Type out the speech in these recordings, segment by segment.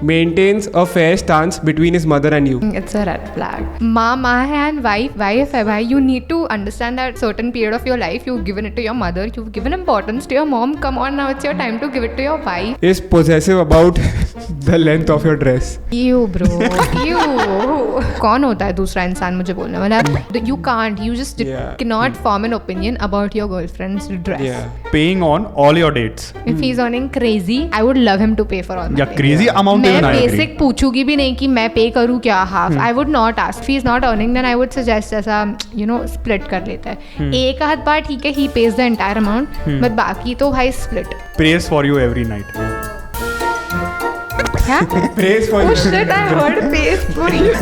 maintains a fair stance between his mother and you? It's a red flag. Mom and wife है भाई. You need to understand that certain period of your life you've given it to your mother, you've given importance to your mom. Come on, now it's your time to give it to your wife. Is possessive about the length of your dress? You bro, you. कौन होता है दूसरा इंसान मुझे बोलने वाला? You can't. You just cannot form an opinion about your girlfriend's dress. Yeah. Paying on all your dates. If he's earning crazy, I would love him to pay for all. Yeah, crazy amount. मैं basic पूछूंगी भी नहीं कि मैं pay करूँ क्या half. I would not ask. If he's not earning, then I would suggest ऐसा split कर लेते हैं. एक आध बार ठीक है, he pays the entire amount, but बाकी तो भाई split. Prays for you every night. क्या? Praise for you. Oh shit! I heard praise for you.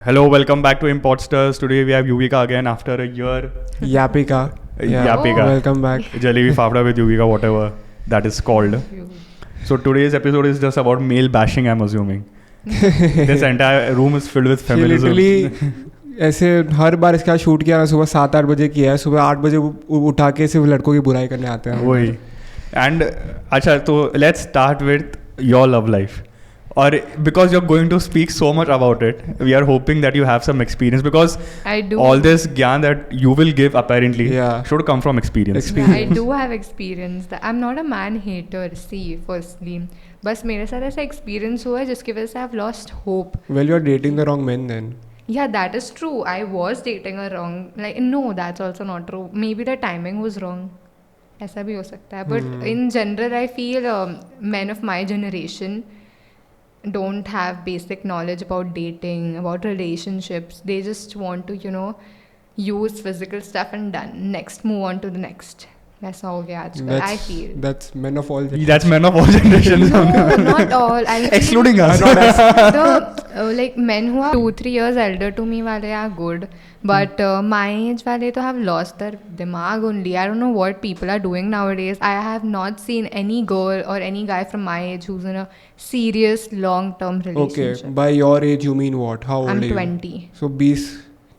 Hello, welcome back to Imposters. Today we have Yuvika again after a year. Yapika. Yapika. Welcome back. Jalebi Fafda with Yuvika, whatever that is called. So today's episode is just about male bashing, I'm assuming. This entire room is filled with feminism. Literally ऐसे हर बार इसका shoot किया ना, सुबह 7-8 बजे किया है, सुबह 8 बजे उठा के सिर्फ लड़कों की बुराई करने आते हैं. वही. And अच्छा, तो let's start with your love life. Or because you're going to speak so much about it, we are hoping that you have some experience, because I do. all this gyan that you will give apparently should come from experience. Yeah, I do have experience. I'm not a man hater. See, firstly, बस मेरे साथ ऐसा experience हुआ है जिसकी वजह से I've lost hope. Well, you're dating the wrong men then. Yeah, that is true. I was dating a wrong. No, that's also not true. Maybe the timing was wrong. ऐसा भी हो सकता है. But in general, I feel men of my generation don't have basic knowledge about dating, about relationships. They just want to, use physical stuff and done. Next, move on to the next. वैसा हो गया आजकल. I feel. That's men of all. That's men of all generations. No, not all. I feel Excluding us. The men who are 2-3 years elder to me वाले are good, but my age वाले तो have lost their दिमाग only. I don't know what people are doing nowadays. I have not seen any girl or any guy from my age who's in a serious long-term relationship. Okay, by your age you mean what? How old I'm are you? 20. So 20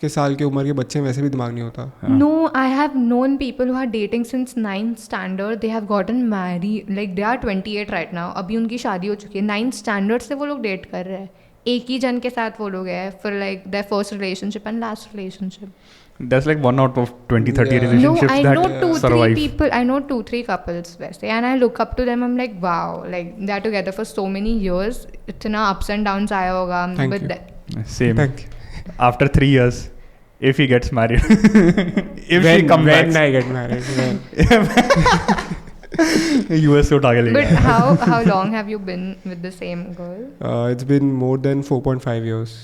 के साल की उम्र के बच्चे में वैसे भी दिमाग नहीं होता. No, I have known people who are dating since 9th standard. They have gotten married. Like they are 28 right now. अभी उनकी शादी हो चुकी है. 9th standard से वो लोग डेट कर रहे हैं. एक ही जन के साथ वो लोग हैं for like their first relationship and last relationship. That's like 1 out of 20-30 relationships I that know 2-3 survive. people. I know 2-3 couples वैसे, and I look up to them. I'm like, wow, like they're together for so many years. इतना ups and downs आया होगा. Thank you. Same. Thank you. After 3 years, if he gets married, if she comes back, when I get married. US से उठा के ले But गया. how long have you been with the same girl? It's been more than 4.5 years.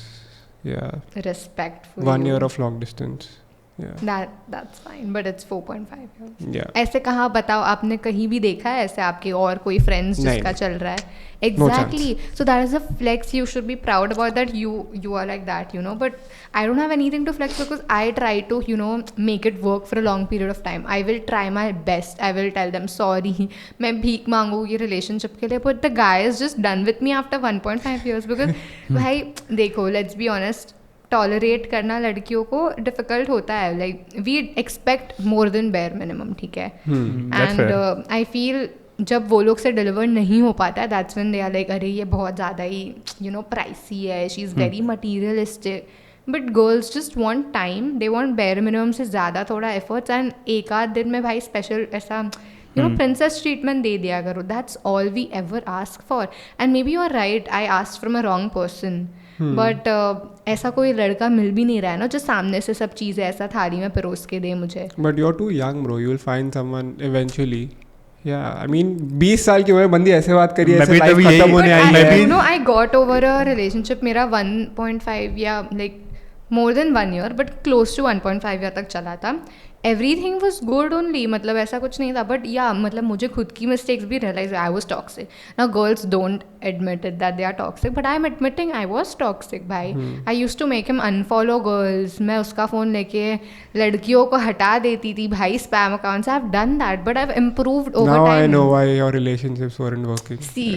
Yeah. Respect for 1 you. year of long distance. Yeah. That's fine, but it's 4.5 years. Yeah. ऐसे कहाँ बताओ, आपने कहीं भी देखा है ऐसे आपके और कोई friends जिसका चल रहा है? Exactly. So that is a flex. You should be proud about that. You are like that, But I don't have anything to flex because I try to, make it work for a long period of time. I will try my best. I will tell them sorry. मैं भीख मांगूंगी relationship के लिए. But the guy is just done with me after 1.5 years because भाई देखो, let's be honest. Tolerate करना लड़कियों को difficult होता है. Like we expect more than bare minimum, ठीक है. एंड आई फील जब वो लोग से डिलीवर नहीं हो पाता है, that's when they are like अरे ये बहुत ज़्यादा ही प्राइसी है, she is very materialistic. But girls just want time, they want bare minimum से ज़्यादा थोड़ा एफर्ट्स. एंड एक आध दिन में भाई स्पेशल ऐसा princess treatment दे दिया करो. That's all we ever ask for. And maybe you're right, I asked from a wrong person. But ऐसा कोई लड़का मिल भी नहीं रहा है ना जो सामने से सब चीज़ें ऐसा थाली में परोस के दे मुझे. But you're too young, bro. You'll find someone eventually. Yeah, I mean 20 साल की उम्र बंदी ऐसे बात करिए, ऐसे लाइफ खत्म होने आई है. I got over a relationship. मेरा 1.5 या like more than 1 year, but close to 1.5 year तक चला था. everything was good only, मतलब ऐसा कुछ नहीं था. But yeah, मतलब मुझे खुद की mistakes भी realize I was toxic. Now girls don't admit it that they are toxic, but I'm admitting I was toxic भाई. I used to make him unfollow girls. मैं उसका फ़ोन लेके लड़कियों को हटा देती थी भाई spam accounts. I've done that, but I've improved over Now time. I know why your relationships weren't working. See,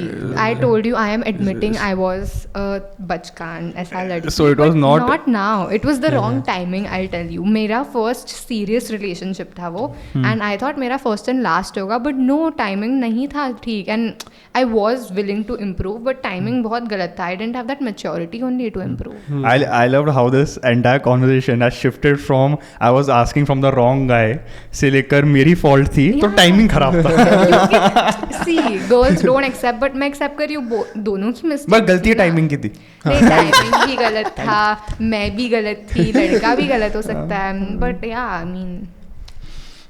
I told you I am admitting I was a bachkan ऐसा लड़की. So it was But not- not now. It was the wrong timing. I'll tell you. मेरा first serious relationship था वो, and I thought मेरा first and last होगा, but no, timing नहीं था ठीक, and I was willing to improve, but timing बहुत गलत था. I didn't have that maturity only to improve. I loved how this entire conversation has shifted from I was asking from the wrong guy से लेकर मेरी fault थी तो Yeah. timing खराब था. See, girls don't accept, but मैं accept कर रही हूँ दोनों की mistake. बस गलती timing की थी. नहीं, timing भी गलत था, मैं भी गलत थी, लड़का भी गलत हो सकता है, but yeah, I mean.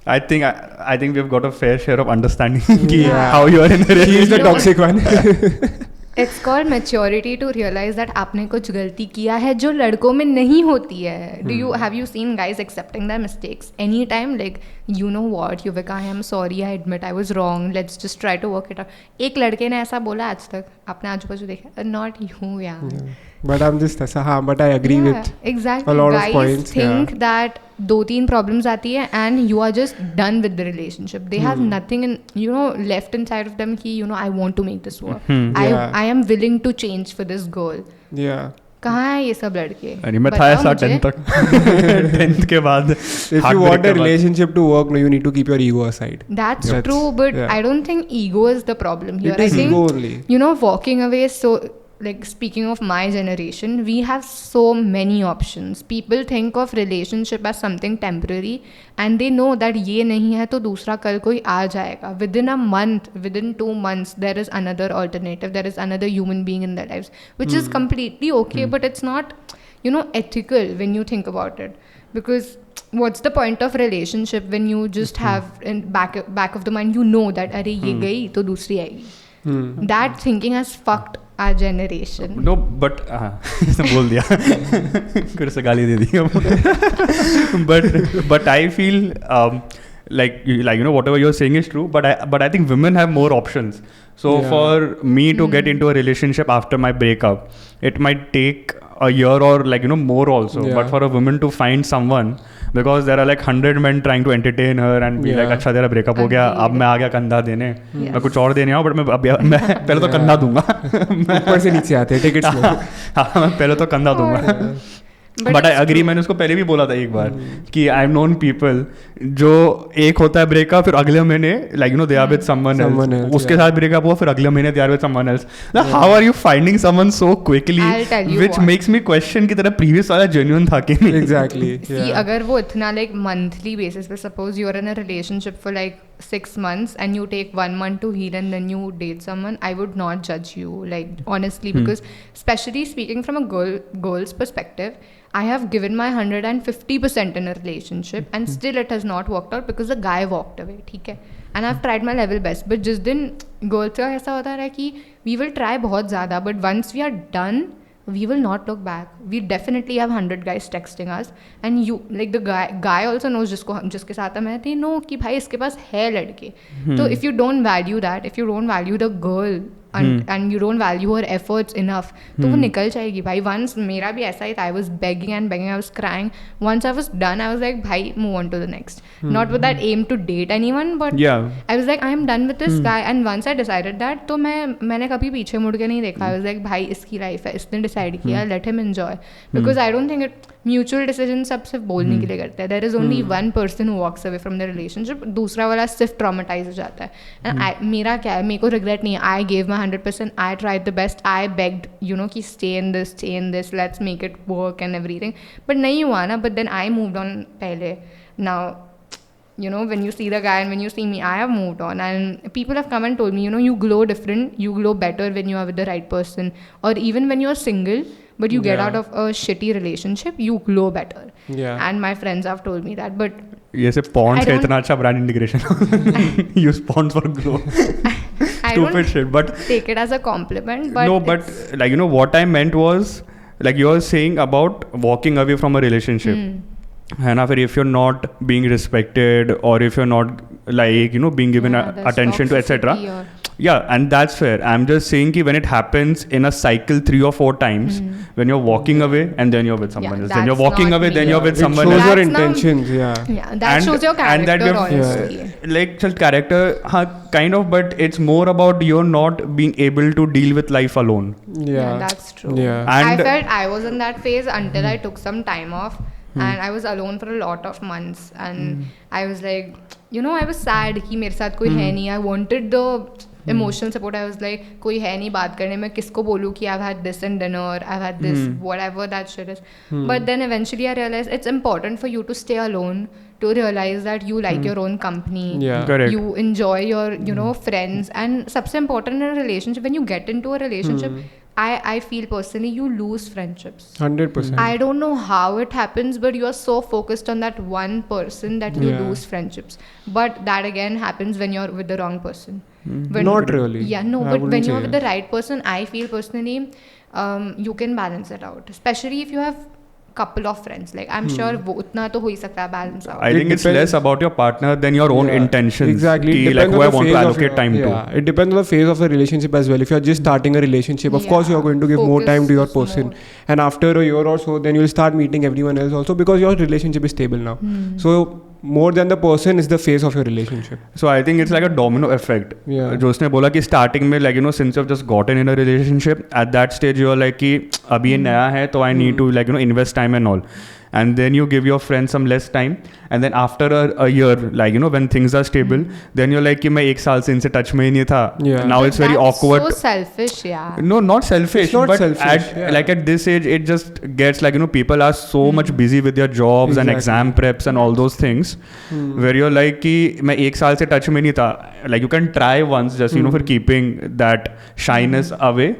I think we've got a fair share of understanding कि Yeah. how you are in a She is relationship. the toxic one. It's called maturity to realize that आपने कुछ गलती किया है जो लड़कों में नहीं होती है. Have you seen guys accepting their mistakes anytime? Like, you know what, Yuvika, I am sorry, I admit I was wrong. Let's just try to work it out. एक लड़के ने ऐसा बोला आज तक आपने आजू बाजू देखा? Not you, yeah. But I'm just ऐसा हाँ, but I agree with exactly. a lot of Guys points. think that 2-3 problems आती है and you are just done with the relationship. They have nothing in, left inside of them कि I want to make this work. Yeah. I am willing to change for this girl. Yeah. कहाँ है ये सब लड़के? अरे मैं था बताओ ऐसा मुझे. 10th तक 10th के बाद If heartbreak you want के a बाद. relationship to work, no, you need to keep your ego aside. That's That's- true, but yeah. I don't think ego is the problem here. It is I think ego only. walking away is so. Like, speaking of my generation, we have so many options. People think of relationship as something temporary and they know that ये नहीं है तो दूसरा कल कोई आ जाएगा. Within a month, within 2 months, there is another alternative. There is another human being in their lives, which is completely okay, but it's not, ethical when you think about it. Because what's the point of relationship when you just have in back of the mind, that अरे ये गई तो दूसरी आएगी. That thinking has fucked our generation. No, but इसने बोल दिया फिर से गाली दे दी. but I feel like whatever you're saying is true, but I think women have more options. So Yeah. for me to get into a relationship after my breakup, it might take a year or more also. Yeah. But for a woman to find someone, because there are like 100 men trying to entertain her and be like, Yeah. अच्छा तेरा breakup हो गया, Agreed. अब मैं आ गया कंधा देने. Yes. मैं कुछ और देने आऊँ, but मैं पहले तो कंधा दूंगा. ऊपर से नीचे आते हैं टिकट्स में. हाँ, मैं पहले तो कंधा दूंगा. बट आई अग्री, मैंने उसको पहले भी बोला था एक बार कि आई एम नोन पीपल जो एक होता है ब्रेकअप, फिर अगले महीने they are with someone else, उसके साथ ब्रेकअप हुआ, फिर अगले महीने they are with someone else. How are you finding someone so quickly which makes me question की तरह प्रीवियस वाला जेन्युइन था कि नहीं. Exactly. See, Yeah. अगर वो इतना monthly basis पे, suppose you are in a relationship for 6 months and you take 1 month to heal and then you date someone, I would not judge you, honestly, because especially speaking from a girl's perspective, I have given my 150% in a relationship and still it has not worked out because the guy walked away, ठीक है, and I've tried my level best, but जिस दिन girls का ऐसा होता है कि we will try बहुत ज़्यादा, but once we are done, we will not look back. We definitely have 100 guys texting us and you the guy also knows जिसके साथ मैं थी, know कि भाई इसके पास है लड़के. तो if you don't value that, if you don't value the girl and you don't value her efforts enough, तो वो निकल जाएगी भाई. Once मेरा भी ऐसा ही था, I was begging and begging, I was crying. Once I was done, I was like, भाई move on to the next. Not with that aim to date anyone, but Yeah. I was like, I am done with this guy. And once I decided that, तो मैंने कभी पीछे मुड़ के नहीं देखा. I was like, भाई इसकी लाइफ है, इसने डिसाइड किया, let him enjoy. Because I don't think mutual decision सब सिर्फ बोलने के लिए करते हैं. There is only one person who walks away from the relationship. दूसरा वाला सिर्फ ट्रॉमेटाइज हो जाता है. And मेरा क्या है, मेरे को रिग्रेट नहीं है. I gave my 100%. I tried the best. I begged, कि stay in this, let's make it work and everything. But नहीं हुआ ना. But then I moved on पहले. Now, when you see the guy and when you see me, I have moved on. And people have come and told me, you glow different. You glow better when you are with the right person. Or even when you're single, but you get Yeah. out of a shitty relationship, you glow better. Yeah. And my friends have told me that. But ये से Pond's I का don't- इतना अच्छा brand integration. Use Pond's for glow. I Stupid don't shit, but take it as a compliment. But no, but what I meant was you were saying about walking away from a relationship. है ना, फिर if you're not being respected or if you're not like being given attention to etc. Yeah, and that's fair. I'm just saying कि when it happens in a cycle 3 or 4 times, when you're walking away and then you're with someone else, then you're walking away, then you're with someone else. It shows your intentions, Yeah, that shows your character, honestly. Like character, kind of, but it's more about you're not being able to deal with life alone. Yeah, that's true. And I felt I was in that phase until I took some time off. And I was alone for a lot of months, and I was like, I was sad कि मेरे साथ कोई है नहीं. I wanted the emotional support. I was like, कोई है नहीं बात करने में, किसको बोलूँ कि I've had this in dinner, I've had this, whatever that shit is. But then eventually I realized it's important for you to stay alone, to realize that you like your own company. Yeah. Correct. You enjoy your friends, and सबसे important in a relationship, when you get into a relationship, I feel personally you lose friendships. 100%. I don't know how it happens, but you are so focused on that one person that you lose friendships. But that again happens when you're with the wrong person. Not really. Yeah, no, but when you're with the right person, I feel personally you can balance it out. Especially if you have couple of friends. Like I'm sure वो उतना तो हो ही सकता है balance out. I think it's less about your partner than your own intentions. Exactly. Ki, like who I want to allocate time to. It depends on the phase of the relationship as well. If you're just starting a relationship, of course you're going to give more time to your person. And after a year or so, then you'll start meeting everyone else also, because your relationship is stable now. So more than the person is the phase of your relationship. So I think it's like a domino effect. Yeah. जो उसने बोला कि starting में like since you've just gotten in a relationship, at that stage you're like कि अभी ये नया है तो I need to like invest time and all. And then you give your friends some less time, and then after a year, like when things are stable, then you're like कि मैं एक साल से इनसे touch में ही नहीं था. Now it's very awkward. So selfish, yeah. No, not selfish. It's not but selfish. Like at this age, it just gets like people are so much busy with their jobs and exam preps and all those things, where you're like कि मैं एक साल से touch में नहीं था. Like you can try once just for keeping that shyness away.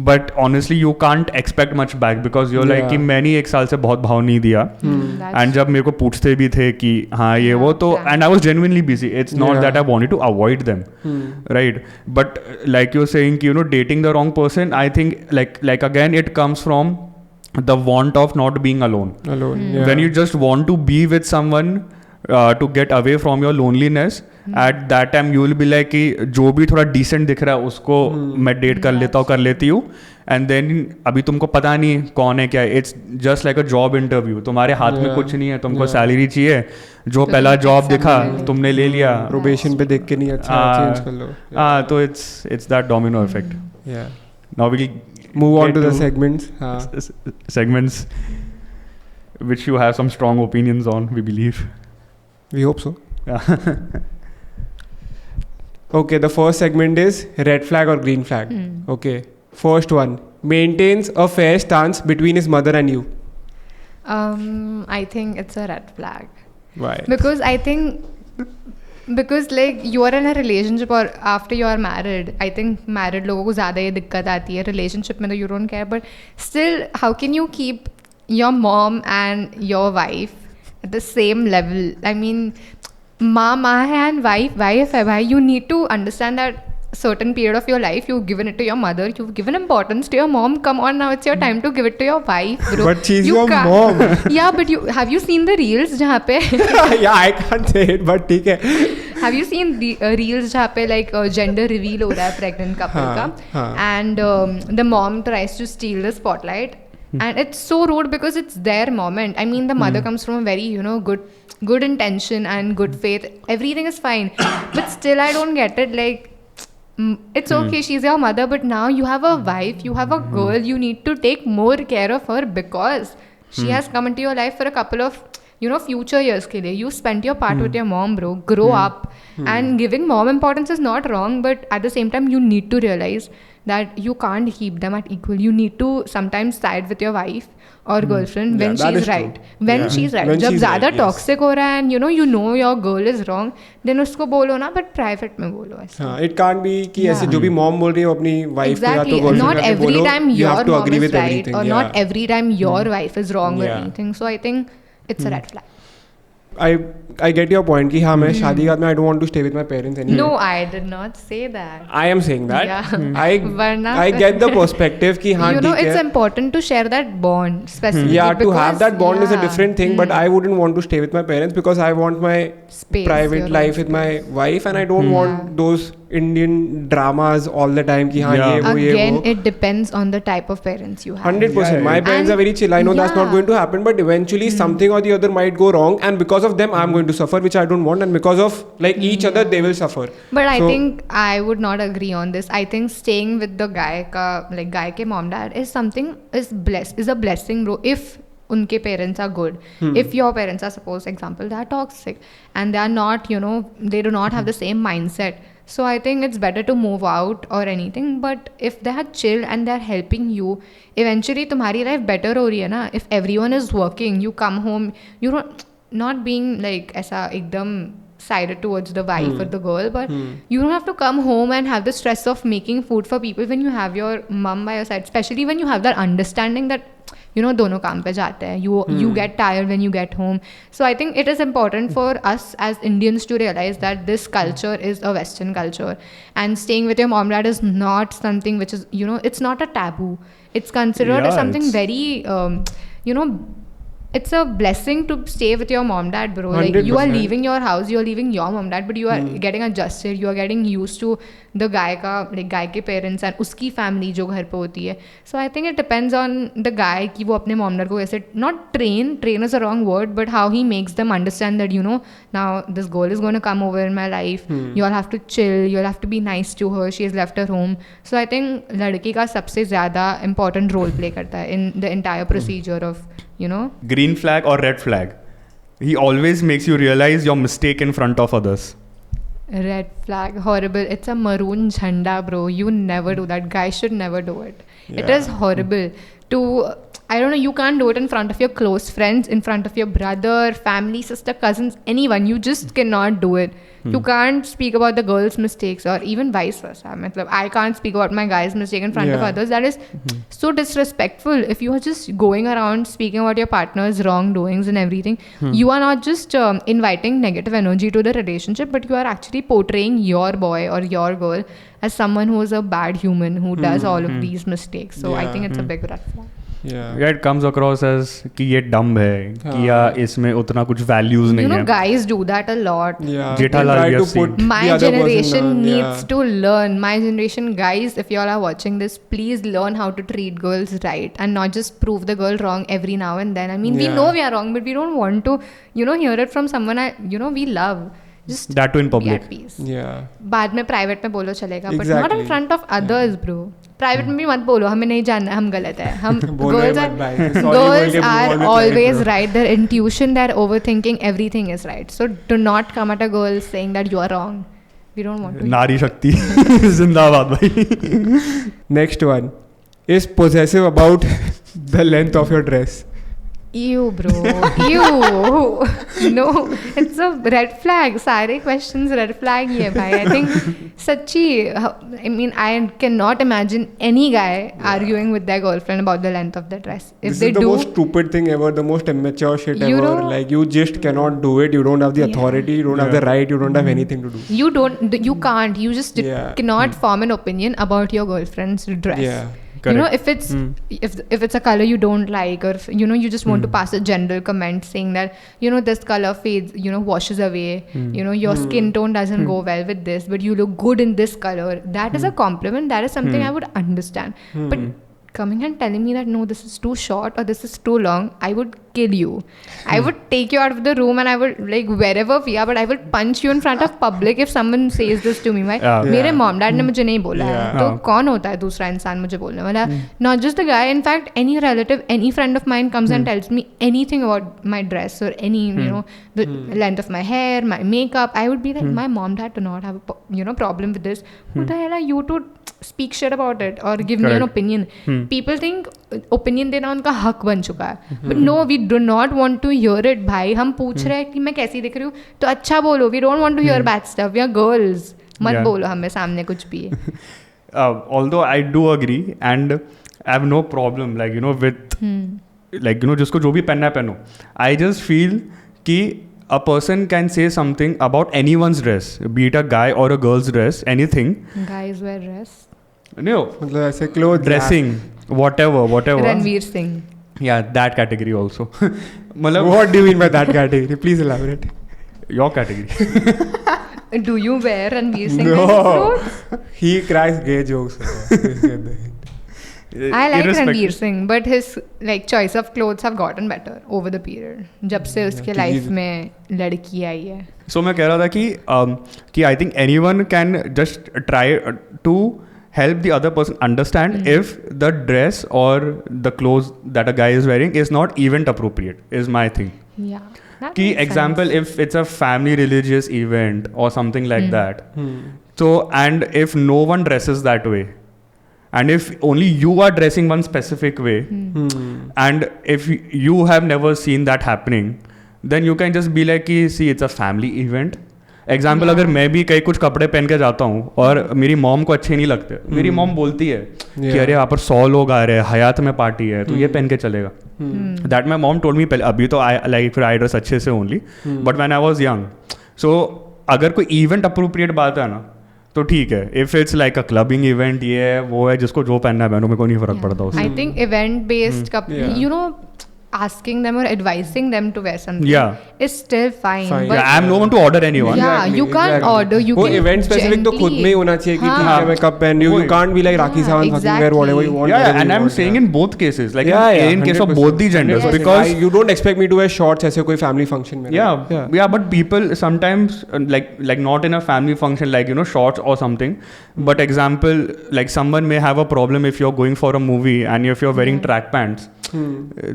But honestly you can't expect much back, because you're like कि मैंने एक साल से बहुत भाव नहीं दिया. And जब मेरे को पूछते भी थे कि हाँ ये वो तो, and I was genuinely busy. It's not that I wanted to avoid them, right? But like you're saying कि dating the wrong person, I think like again it comes from the want of not being alone. When you just want to be with someone to get away from your loneliness, at that time you will be like कि जो भी थोड़ा decent दिख रहा है उसको मैं date कर लेती हूँ, and then अभी तुमको पता नहीं कौन है क्या है. It's just like a job interview. तुम्हारे हाथ में कुछ नहीं है, तुमको salary चाहिए, जो पहला job दिखा तुमने ले लिया, probation पे देख के नहीं अच्छा change कर लो. तो it's that domino effect. Yeah. Now we'll move on to the segments. Segments which you have some strong opinions on, we believe. We hope so. Okay, the first segment is red flag or green flag. Okay, first one, maintains a fair stance between his mother and you. I think it's a red flag. Why? Because I think like you are in a relationship or after you are married, I think married लोगों को ज़्यादा ये दिक्कत आती है. Relationship में तो you don't care, but still how can you keep your mom and your wife at the same level? I mean, माँ है and wife है भाई. You need to understand that certain period of your life you've given it to your mother, you've given importance to your mom. Come on, now it's your time to give it to your wife, bro. But she's your mom. Yeah, but have you seen the reels जहाँ पे yeah, I can't say it, but ठीक है. Have you seen the reels जहाँ पे like gender reveal हो रहा है pregnant couple का, and the mom tries to steal the spotlight, and it's so rude because it's their moment. I mean, the mother comes from a very good intention and good faith. Everything is fine, but still I don't get it. Like, it's okay, she's your mother, but now you have a wife, you have a girl, you need to take more care of her because she has come into your life for a couple of future years ke liye. You spent your part with your mom, bro. Grow up. And giving mom importance is not wrong, but at the same time you need to realize that you can't keep them at equal. You need to sometimes side with your wife or girlfriend when she's right. When she's right. जब ज़्यादा toxic हो रहा है and you know your girl is wrong, then उसको बोलो ना, but private में बोलो ऐसे. हाँ, it can't be कि ऐसे जो भी mom बोल रही है अपनी wife को या तो girlfriend not every time your mom is right, or yeah. not every time your wife is wrong or anything. So I think it's a red flag. I get your point कि हाँ मैं शादी के बाद में I don't want to stay with my parents anymore. No, I did not say that. I am saying that. Yeah. I get the perspective कि हाँ you know, ठीक है. it's important to share that bond, specifically. Yeah, to have that bond is a yeah. different thing, but I wouldn't want to stay with my parents because I want my Space, private your life own with my wife, and I don't want those Indian dramas all the time कि हाँ ये वो Again, it depends on the type of parents you have. 100%. My parents are very chill. I know that's not going to happen, but eventually something or the other might go wrong, and because of them, I'm going to suffer, which I don't want, and because of like each other, they will suffer. But I think I would not agree on this. I think staying with the guy ke mom dad is something is a blessing, bro. If unke parents are good, if your parents are, suppose example, they are toxic and they are not, you know, they do not have the same mindset. So I think it's better to move out or anything. But if they are chill and they are helping you, eventually तुम्हारी life better हो रही है ना. If everyone is working, you come home, you don't not being like ऐसा एकदम sided towards the wife or the girl, but you don't have to come home and have the stress of making food for people when you have your mom by your side. Especially when you have that understanding that, you know, दोनों काम पे जाते हैं. You get tired when you get home. So I think it is important for us as Indians to realize that this culture is a Western culture, and staying with your mom dad is not something which is, you know, it's not a taboo. It's considered as something very, you know, it's a blessing to stay with your mom dad, bro. 100%. Like you are leaving your house, you are leaving your mom dad, but you are getting adjusted, you are getting used to the guy का, like guy के parents and उसकी family जो घर पे होती है. So I think it depends on the guy कि वो अपने mom dad को ऐसे not train is a wrong word, but how he makes them understand that, you know, now this girl is going to come over in my life. You all have to chill, you all have to be nice to her. She has left her home. So I think लड़की का सबसे ज़्यादा important role play करता है in the entire procedure of, you know. Green flag or red flag? He always makes you realize your mistake in front of others. Red flag, horrible. It's a maroon jhanda, bro. You never do that. Guys should never do it. It is horrible to, I don't know, you can't do it in front of your close friends, in front of your brother, family, sister, cousins, anyone. You just cannot do it. You can't speak about the girl's mistakes, or even vice versa. I can't speak about my guy's mistake in front of others. That is so disrespectful. If you are just going around speaking about your partner's wrongdoings and everything, you are not just inviting negative energy to the relationship, but you are actually portraying your boy or your girl as someone who is a bad human who does all of these mistakes. So I think it's a big red flag. Yeah, it comes across as कि ये dumb है, कि या इसमें उतना कुछ values नहीं है. You know, guys do that a lot. Yeah. Jethalal we have seen. My generation needs to learn. My generation, guys, if you all are watching this, please learn how to treat girls right and not just prove the girl wrong every now and then. I mean, we know we are wrong, but we don't want to, you know, hear it from someone we love. Just that too in public. Be at peace. Yeah. बाद में private में बोलो चलेगा, but not in front of others, bro. Private में भी मत बोलो, हमें नहीं जानना, हम गलत है. हम girls are always right. Their intuition, their overthinking, everything is right. So do not come at a girl saying that you are wrong. We don't want to. नारी शक्ति जिंदाबाद भाई. Next one is possessive about the length of your dress. Ew, bro. Ew. No, it's a red flag. सारे questions red flag ही है भाई. I think सच्ची, I mean, I cannot imagine any guy arguing with their girlfriend about the length of the dress. If This they is the do, most stupid thing ever, the most immature shit You ever. know- Like you just cannot do it. You don't have the authority. You don't have the right. You don't have anything to do. you can't. You just cannot form an opinion about your girlfriend's dress. Yeah. You know, if it's if it's a color you don't like, or if, you know, you just want to pass a general comment saying that, you know, this color fades, you know, washes away, you know, your skin tone doesn't go well with this, but you look good in this color. That is a compliment. That is something I would understand. But coming and telling me that no, this is too short or this is too long, I would kill you. I would take you out of the room and I would, like, wherever we are, but I would punch you in front of public if someone says this to me. मेरे mom dad ने मुझे नहीं बोला है, तो कौन होता है दूसरा इंसान मुझे बोलने वाला? Not just the guy. In fact, any relative, any friend of mine comes and tells me anything about my dress or any, you know, the length of my hair, my makeup, I would be like, my mom dad do not have a, you know, problem with this. Who the hell are you to speak shit about it or give me an opinion? People think opinion देना उनका हक बन चुका है, but no, we do not want to hear it. भाई हम पूछ रहे हैं कि मैं कैसी दिख रही हूँ, तो अच्छा बोलो. We don't want to hear bad stuff. We are girls. मत बोलो हमें सामने कुछ भी. Although I do agree and I have no problem, like, you know, with like, you know, जिसको जो भी पहनना है पहनो. I just feel कि a person can say something about anyone's dress, be it a guy or a girl's dress, anything. Guys wear dress. No, मतलब ऐसे clothes dressing, whatever. Ranveer Singh. Yeah, that category also. मतलब What do you mean by that category? Please elaborate. your category. Do you wear Ranveer Singh No. clothes? He cracks gay jokes. I like Ranveer Singh, but his like choice of clothes have gotten better over the period. जब से उसके life में लड़की आई है. So मैं कह रहा था कि I think anyone can just try to help the other person understand if the dress or the clothes that a guy is wearing is not event appropriate, is my thing. Yeah. that Ki makes example, sense. if it's a family religious event or something like that, so and if no one dresses that way, and if only you are dressing one specific way, and if you have never seen that happening, then you can just be like कि see it's a family event. Example अगर मैं भी कई कुछ कपड़े पहन के जाता हूँ और मेरी मॉम को अच्छे नहीं लगते, मेरी मॉम बोलती है कि अरे यहाँ पर 100 लोग आ रहे हैं, हयात में पार्टी है, तो ये पहन के चलेगा. That my mom told me पहले, अभी तो आई फिर आई ड्रेस अच्छे से only, but when I was young. So अगर कोई इवेंट अप्रोप्रिएट बात है ना तो ठीक है. If it's like a clubbing event, ये है वो है, जिसको जो पहनना है पहनो, मेरे को नहीं फर्क पड़ता उससे. I think event based you know, asking them or advising them to wear something is still fine. Fine. But Yeah, I'm no one to order anyone. Yeah, you can't order. You वो can event specific तो खुद में ही होना चाहिए कि ठीक है मैं कब पहन रही हूँ. You can't be like Rakhi Sawant fucking wear whatever you want. Yeah, and I'm saying in both cases, like in case of 100%. both the genders, 100%. because you don't expect me to wear shorts ऐसे कोई family function में. yeah, but people sometimes like not in a family function, like you know, shorts or something. But example, like someone may have a problem if you're going for a movie and if you're wearing track pants.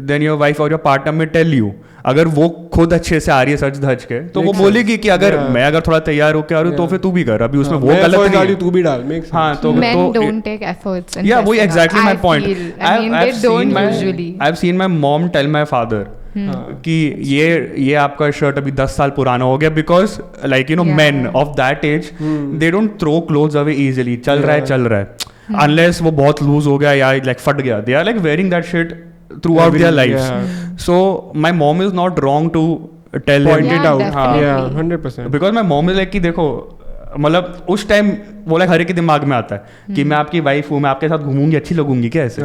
Then your wife or your partner may tell you, अगर वो खुद अच्छे से आ रही है सच धज के, तो वो बोलेगी कि अगर मैं अगर थोड़ा तैयार होकर आ रही हूँ तो फिर तू भी कर, अभी उसमें वो गलत नहीं है, तू भी डाल. हाँ तो men don't take efforts. In yeah, वो dressing up. exactly my point. I mean, they don't usually. I've seen my mom tell my father कि ये आपका शर्ट अभी 10 साल पुराना हो गया, because like you know men of that age they don't throw clothes away easily. चल रहा है unless वो बहुत लूज हो गया या like फट गया, they are like wearing that shit throughout their lives. So my mom is not wrong to tell Point him it out. definitely. Yeah, 100%. because my mom is like कि देखो, मतलब उस टाइम वो लाइक हर एक के दिमाग में आता है कि मैं आपकी वाइफ हूँ, मैं आपके साथ घूमूंगी, अच्छी लगूंगी क्या ऐसे.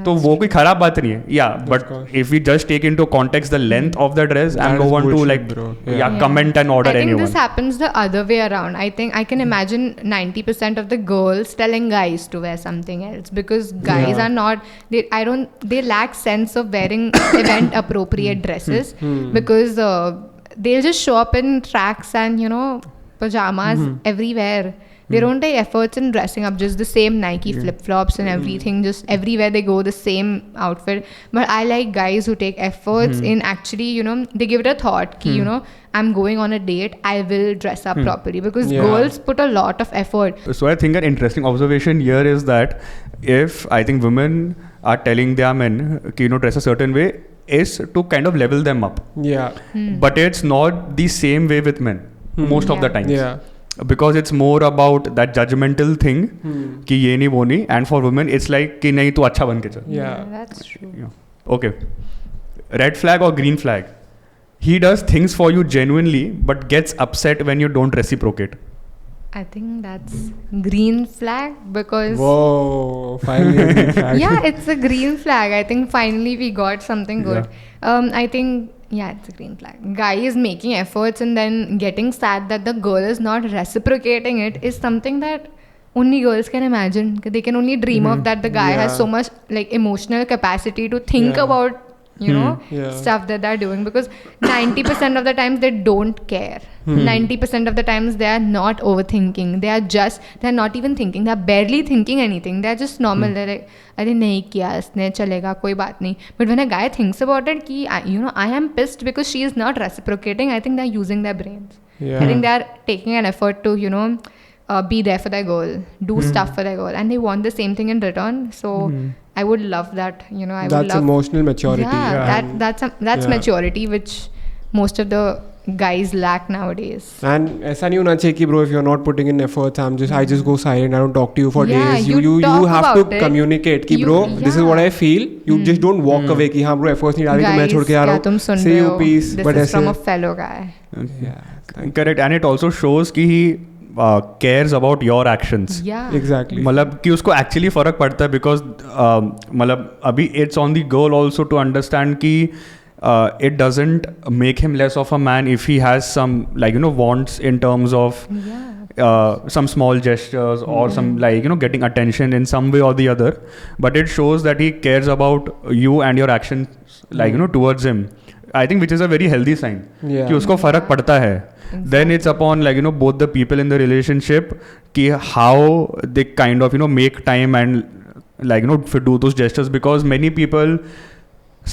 तो वो कोई खराब बात नहीं है. या but if we just take into context the length of the dress, I am no one to like comment and order I think anyone. this happens the other way around. I think I can imagine 90% of the girls telling guys to wear something else, because guys are not. They lack sense of wearing event appropriate dresses, because they'll just show up in tracks and pajamas everywhere. They don't take efforts in dressing up, just the same Nike flip-flops and everything, just everywhere they go, the same outfit. But I like guys who take efforts in actually, they give it a thought, ki, I'm going on a date, I will dress up properly, because girls put a lot of effort. So I think an interesting observation here is that if I think women are telling their men कि dress a certain way, is to kind of level them up. Yeah. But it's not the same way with men most of the times. Yeah. Because it's more about that judgmental thing कि ये नहीं वो नहीं, and for women it's like कि नहीं तू अच्छा बन के चल. Yeah. That's true. Okay. Red flag or green flag? He does things for you genuinely but gets upset when you don't reciprocate. I think that's green flag, because Whoa, finally a green flag. yeah, it's a green flag. I think finally we got something good. I think it's a green flag. Guy is making efforts and then getting sad that the girl is not reciprocating it is something that only girls can imagine. They can only dream of that the guy has so much like emotional capacity to think about stuff that they're doing, because 90% of the times they don't care. 90% of the times they are not overthinking. They're not even thinking. They're barely thinking anything. They're just normal. They're like, अरे नहीं किया इसने, चलेगा कोई बात नहीं. But when a guy thinks about it, कि I am pissed because she is not reciprocating, I think they're using their brains. I think they're taking an effort to be there for their goal, do stuff for their goal, and they want the same thing in return. So I would love that. I would love emotional maturity. that's maturity, which most of the guys lack nowadays. And ऐसा नहीं होना चाहिए कि bro, if you're not putting in efforts, I just go silent, I don't talk to you for Yeah, days. you You talk have about to it. communicate कि You- bro, this is what I yeah. feel. You just don't walk away कि हाँ bro, efforts नहीं डाली तो मैं छोड़ के आ रहा क्या तुम सुन हूँ. Say रहे you हो? peace. This But is from a ऐसे fellow guy. Correct, and it also shows कि he cares about your actions. Yeah. exactly. मतलब कि उसको एक्चुअली फ़र्क पड़ता है बिकॉज मतलब अभी it's on the girl also to understand कि it doesn't make him less of a man if he has some like wants in terms of some small gestures or some like getting attention in some way or the other, but it shows that he cares about you and your actions like towards him. I think which is a very healthy sign कि उसको फर्क पड़ता है. Then it's upon like both the people in the relationship कि how they kind of make time and like do those gestures, because many people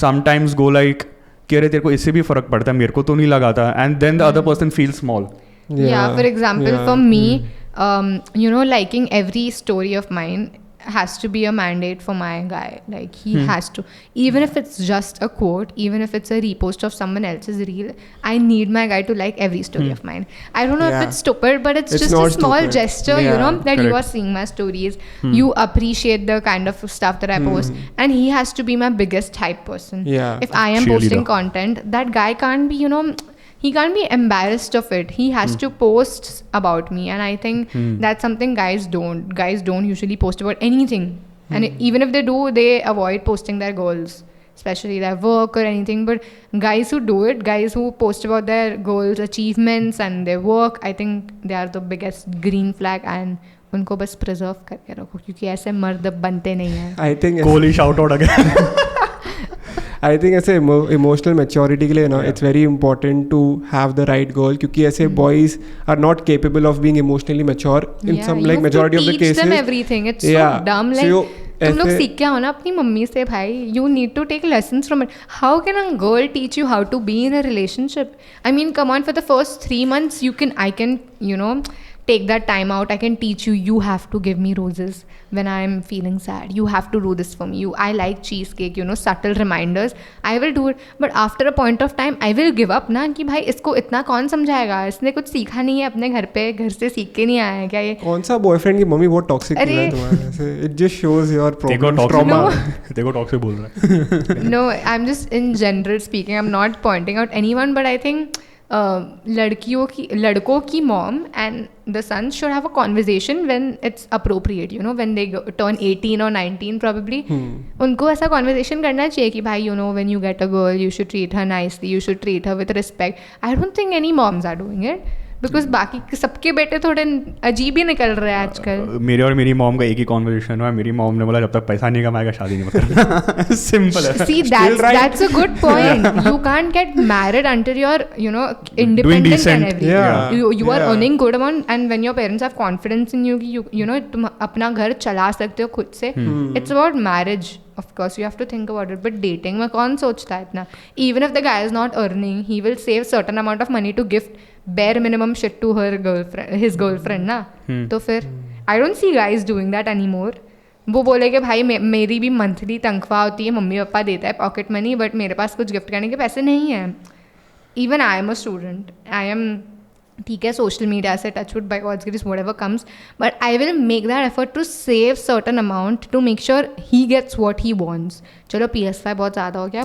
sometimes go like कि अरे तेरे को इससे भी फर्क पड़ता है, मेरे को तो नहीं लगाता, and then the other person feels small. Yeah, for example, for me, liking every story of mine has to be a mandate for my guy. Like he has to, even if it's just a quote, even if it's a repost of someone else's reel, I need my guy to like every story of mine. I don't know if it's stupid, but it's just a small stupid. gesture, that you are seeing my stories. You appreciate the kind of stuff that I post, and he has to be my biggest hype person. Yeah. If I am posting content, that guy can't be, he can't be embarrassed of it. He has to post about me, and I think that's something guys don't. Guys don't usually post about anything, and even if they do, they avoid posting their goals, especially their work or anything. But guys who do it, guys who post about their goals, achievements, and their work, I think they are the biggest green flag, and उनको बस preserve करके रखो, क्योंकि ऐसे मर्द बनते नहीं हैं. I think Kohli shout out again. I think ऐसे emotional maturity के लिए it's very important to have the right goal, क्योंकि ऐसे boys are not capable of being emotionally mature in some like majority of the cases. You have to teach them everything. It's so dumb. Like तुम लोग सीख के आओ ना अपनी mummy से भाई. You need to take lessons from it. How can a girl teach you how to be in a relationship? I mean, come on, for the first 3 months I can take that time out. I can teach you. You have to give me roses when I am feeling sad. You have to do this for me. I like cheesecake. Subtle reminders. I will do it. But after a point of time, I will give up ना कि भाई इसको इतना कौन समझाएगा? इसने कुछ सीखा नहीं है अपने घर पे, घर से सीख के नहीं आया है क्या ये? कौन सा बॉयफ्रेंड की मम्मी बहुत टॉक्सिक है तुम्हारे? It just shows your problem. Trauma. देखो टॉक्सिक बोल रहा है. No, I'm just in general speaking. I'm not pointing out anyone, but I think लड़कों की mom and the sons should have a conversation when it's appropriate, when they turn 18 or 19 probably. उनको ऐसा conversation करना चाहिए कि भाई when you get a girl, you should treat her nicely, you should treat her with respect. I don't think any moms are doing it. Because बाकी सबके बेटे थोड़े अजीब ही निकल रहे हैं आजकल. मेरे और मेरी मॉम का एक ही कॉन्वर्सेशन हुआ. मेरी मॉम ने बोला जब तक पैसा नहीं कमाएगा शादी नहीं करना. सिंपल है. See, that's a good point. You can't get married until you're independent and everything. Yeah. You are earning good amount, and when your parents have confidence in you कि तुम अपना घर चला सकते हो खुद से. It's about marriage. Of course, you have to think about it. But dating में कौन सोचता है इतना? Even if the guy is not earning, he will save certain amount of money to gift bare minimum shit to his girlfriend ना. तो फिर I don't see guys doing that anymore. वो बोले कि भाई मेरी भी मंथली तनख्वाह होती है, मम्मी पापा देता है पॉकेट मनी, बट मेरे पास कुछ गिफ्ट करने के पैसे नहीं हैं. Even I am a student. I am ठीक है सोशल मीडिया से touch wood by God's grace whatever comes, but I will make that effort to save certain amount to make sure he gets what he wants. चलो PS5 बहुत ज़्यादा हो गया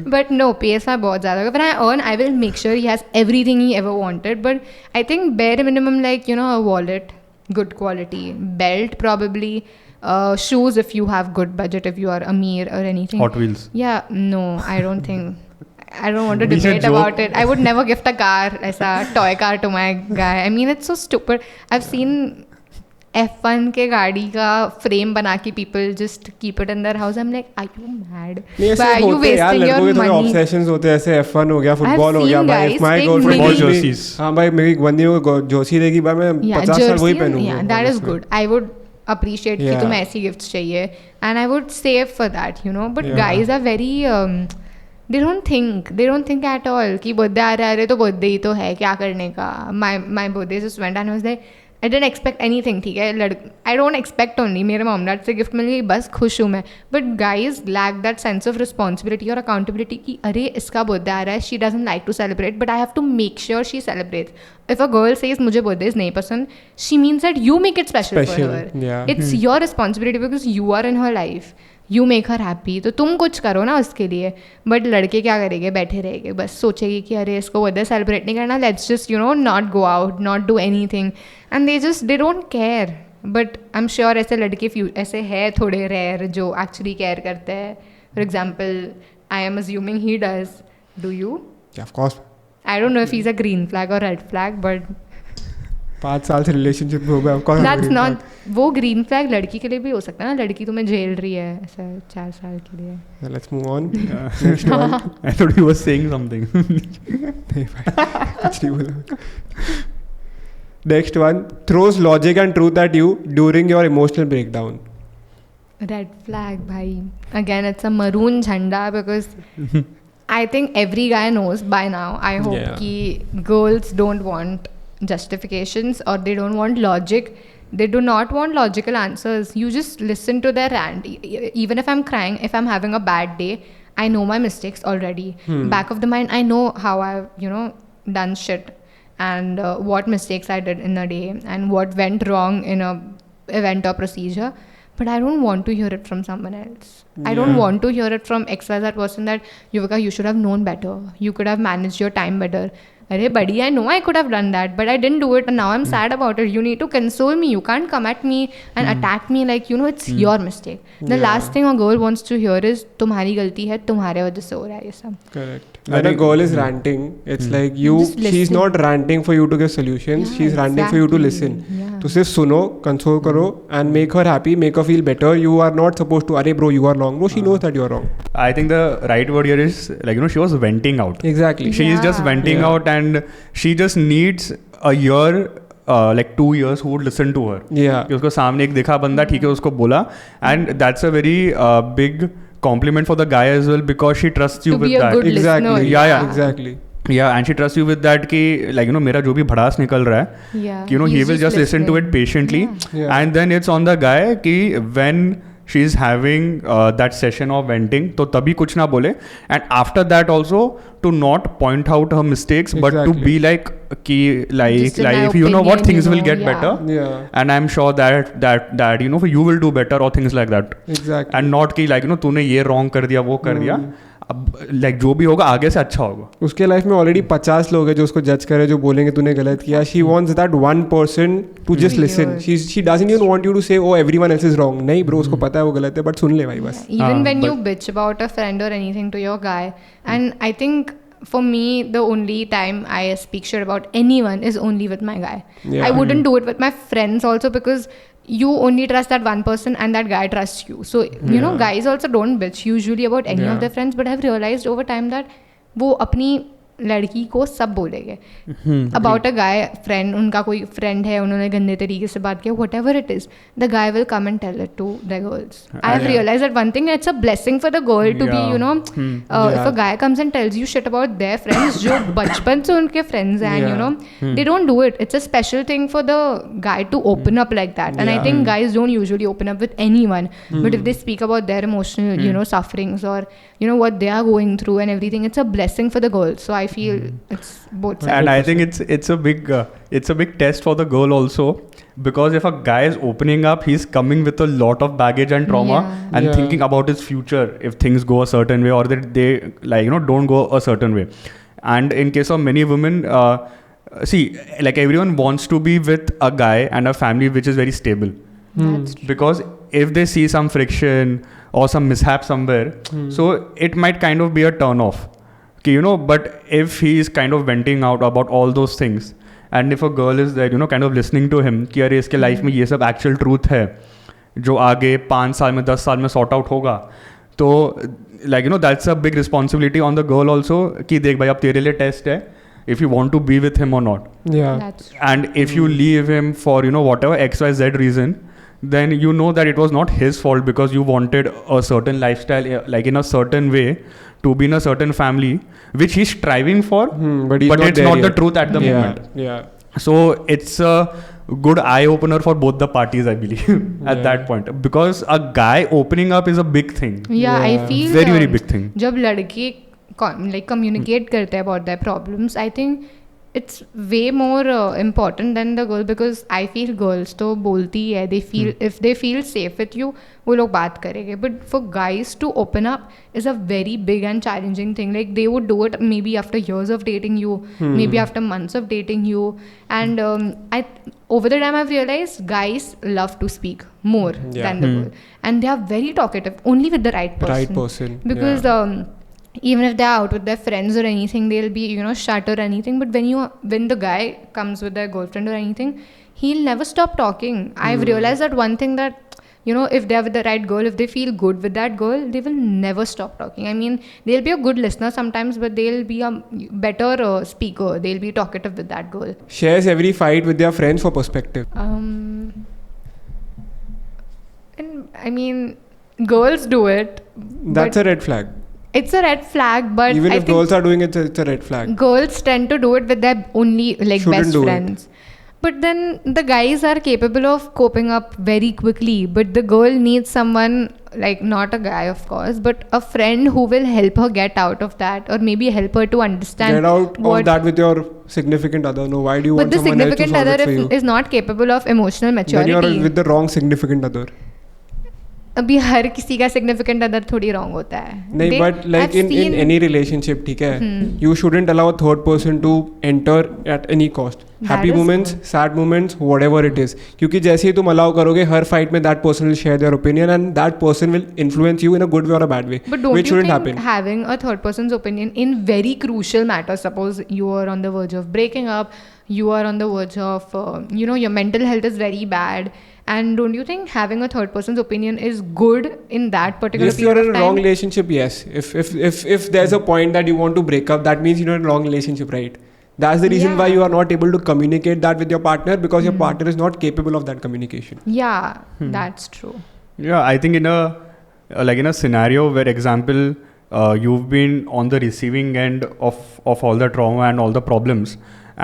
but no PS5 बहुत ज़्यादा हो गया. When I earn I will make sure he has everything he ever wanted. But I think bare minimum like a wallet, good quality, belt probably, shoes if you have good budget, if you are Amir or anything. Hot Wheels. Yeah, no, I don't think. I don't want to debate about it. I would never gift a car, ऐसा toy car to my guy. I mean, it's so stupid. I've seen F1 के गाड़ी का frame बना के people just keep it in their house. I'm like, are you mad? Why are you wasting your money? Obsessions होते हैं ऐसे. F1 हो गया, football हो गया. भाई if my girlfriend jerseys. हाँ भाई मेरी बंदी को जर्सी देगी भाई मैं 50 साल वही पहनूंगा. Yeah, that is good. I would appreciate कि तुम्हें ऐसी gifts चाहिए, and I would save for that, But guys are very they don't think at all कि बर्थडे आ रहा है तो बर्थडे ही तो है, क्या करने का. My birthday just went and I was like, I didn't expect anything, ठीक है. I don't expect only. मेरे mom dad से gift मिल गई, बस खुश हूँ मैं. But guys lack that sense of responsibility और accountability कि अरे इसका birthday आ रहा है, she doesn't like to celebrate, but I have to make sure she celebrates. If a girl says मुझे birthdays नहीं पसंद, she means that you make it special for her. Yeah. It's your responsibility because you are in her life. You make her happy. तो तुम कुछ करो ना उसके लिए. बट लड़के क्या करेंगे, बैठे रहेंगे, बस सोचेगी कि अरे इसको बर्थडे सेलिब्रेट नहीं करना, let's just not go out, not do anything, and they don't care. But I am sure ऐसे लड़के ऐसे है थोड़े रेयर जो एक्चुअली केयर करते हैं. For example, I am assuming he does. Do you? Of course. I don't know if he is a green flag और red flag, but 5 साल से रिलेशनशिप में हो गया. That's not. वो ग्रीन फ्लैग लड़की के लिए भी हो सकता है ना, लड़की तुम्हें झेल रही है ऐसा 4 साल के लिए. Let's move on. Next one. I thought you were saying something. नहीं भाई, कुछ नहीं बोला. Next one, throws logic and truth at you during your emotional breakdown. Red flag, bhai. Again, it's a maroon jhanda because I think every guy knows by now. I hope Yeah. कि girls don't want justifications or they don't want logic. They do not want logical answers. You just listen to their rant. Even if I'm crying, if I'm having a bad day, I know my mistakes already. Back of the mind, I know how I've done shit and what mistakes I did in a day and what went wrong in a event or procedure. But I don't want to hear it from someone else. I don't want to hear it from XYZ person that Yuvika, you should have known better. You could have managed your time better. Arey buddy, I know I could have done that, but I didn't do it and now I'm sad about it. You need to console me. You can't come at me and attack me like, it's your mistake. The last thing a girl wants to hear is तुम्हारी गलती है, तुम्हारे वजह से हो रहा है ये सब. Correct. When a girl is ranting, it's like Just she's listen. not ranting for you to give solutions. Yeah, she's ranting for you to listen. Yeah. तो सिर्फ सुनो, console करो and make her happy, make her feel better. You are not supposed to, अरे bro, you are wrong. No, she knows that you are wrong. I think the right word here is she was venting out. Exactly. She is just venting out and she just needs a year, like 2 years who would listen to her. Yeah. कि उसको सामने एक दिखा बंदा ठीक है उसको बोला, and that's a very big compliment for the guy as well because she trusts you To with be a that. good Exactly. listener. Yeah. Exactly. Yeah, and she trusts you with that कि मेरा जो भी भड़ास निकल रहा है Yeah. कि he He's will just listen to it patiently. Yeah. And then it's on the guy कि when she is having that session of venting तो तभी कुछ ना बोले, and after that also to not point out her mistakes but to Exactly. be like कि Just in my if you know what, opinion, things will get yeah. better. Yeah. And I'm sure that you will do better or things like that. Exactly. And not कि तूने ये wrong कर दिया वो कर दिया, अब जो भी होगा आगे से अच्छा होगा. उसके लाइफ में ऑलरेडी 50 लोग हैं जो उसको जज करे, जो बोलेंगे तूने गलत किया. She wants that one person to just listen. She doesn't even want you to say oh everyone else is wrong. नहीं ब्रो, उसको पता है वो गलत है, बट सुन ले भाई बस. Even when you bitch about a friend or anything to your guy, and I think for me the only time I speak shit about anyone is only with my guy. Yeah. I wouldn't do it with my friends also because you only trust that one person and that guy trusts you. So guys also don't bitch usually about any of their friends, but I've realized over time that वो अपनी लड़की को सब बोलेंगे about a guy friend. उनका कोई friend है, उन्होंने गंदे तरीके से बात किया, whatever it is, the guy will come and tell it to the girls. I have realized that one thing, it's a blessing for the girl to be if a guy comes and tells you shit about their friends जो बचपन से उनके friends हैं, they don't do it. It's a special thing for the guy to open up like that, and I think guys don't usually open up with anyone, but if they speak about their emotional sufferings or what they are going through and everything, it's a blessing for the girl. So I feel it's both sides. And I think it's a big test for the girl also, because if a guy is opening up, he's coming with a lot of baggage and trauma and thinking about his future if things go a certain way or that they don't go a certain way. And in case of many women, see, like everyone wants to be with a guy and a family which is very stable. Because if they see some friction or some mishap somewhere, so it might kind of be a turn off. But if he is kind of venting out about all those things, and if a girl is there, kind of listening to him कि अरे इसके life में ये सब actual truth है जो आगे 5 साल में 10 साल में sort out होगा, तो that's a big responsibility on the girl also कि देख भाई अब तेरे लिए test है if you want to be with him or not. That's And if you leave him for whatever XYZ reason, then you know that it was not his fault because you wanted a certain lifestyle, like in a certain way, to be in a certain family which he's striving for, but it's not the truth at the moment. moment. So it's a good eye opener for both the parties, I believe, at that point, because a guy opening up is a big thing. Yeah, I feel very big thing. जब लड़के like communicate करते हैं about their problems, I think it's way more important than the girl, because I feel girls तो बोलती है, they feel if they feel safe with you वो लोग बात करेंगे, but for guys to open up is a very big and challenging thing. Like they would do it maybe after years of dating you, maybe after months of dating you, and over the time I've realized guys love to speak more than the girl, and they are very talkative only with the right person. Because even if they're out with their friends or anything, they'll be, you know, shut or anything. But when the guy comes with their girlfriend or anything, he'll never stop talking. I've realized that one thing, that, you know, if they're with the right girl, if they feel good with that girl, they will never stop talking. I mean, they'll be a good listener sometimes, but they'll be a better speaker. They'll be talkative with that girl. Shares every fight with their friends for perspective. And I mean, girls do it. That's a red flag. It's a red flag, but even if girls are doing it, it's a red flag. Girls tend to do it with their only best friends. But then the guys are capable of coping up very quickly. But the girl needs someone, like not a guy of course, but a friend who will help her get out of that, or maybe help her to understand. Get out of that with your significant other. No, why do you want someone else to solve it for you? But the significant other is not capable of emotional maturity. Then you're with the wrong significant other. अभी हर किसी का significant other थोड़ी wrong होता है नहीं but like in any relationship ठीक है you shouldn't allow a third person to enter at any cost happy moments sad moments whatever it is क्योंकि जैसे ही तुम अलाउ करोगे हर फाइट में that person will share their opinion and that person will influence you in a good way और a bad way which shouldn't happen having a third person's opinion in very crucial matters, suppose you are on the verge of breaking up, you are on the verge of you know, your mental health is very bad, and don't you think having a third person's opinion is good in that particular period of time? If you're in a wrong relationship, yes. If there's a point that you want to break up, that means you're in a wrong relationship, right? That's the reason why you are not able to communicate that with your partner, because your partner is not capable of that communication. Yeah, that's true. Yeah, I think in a scenario where, example, you've been on the receiving end of all the trauma and all the problems,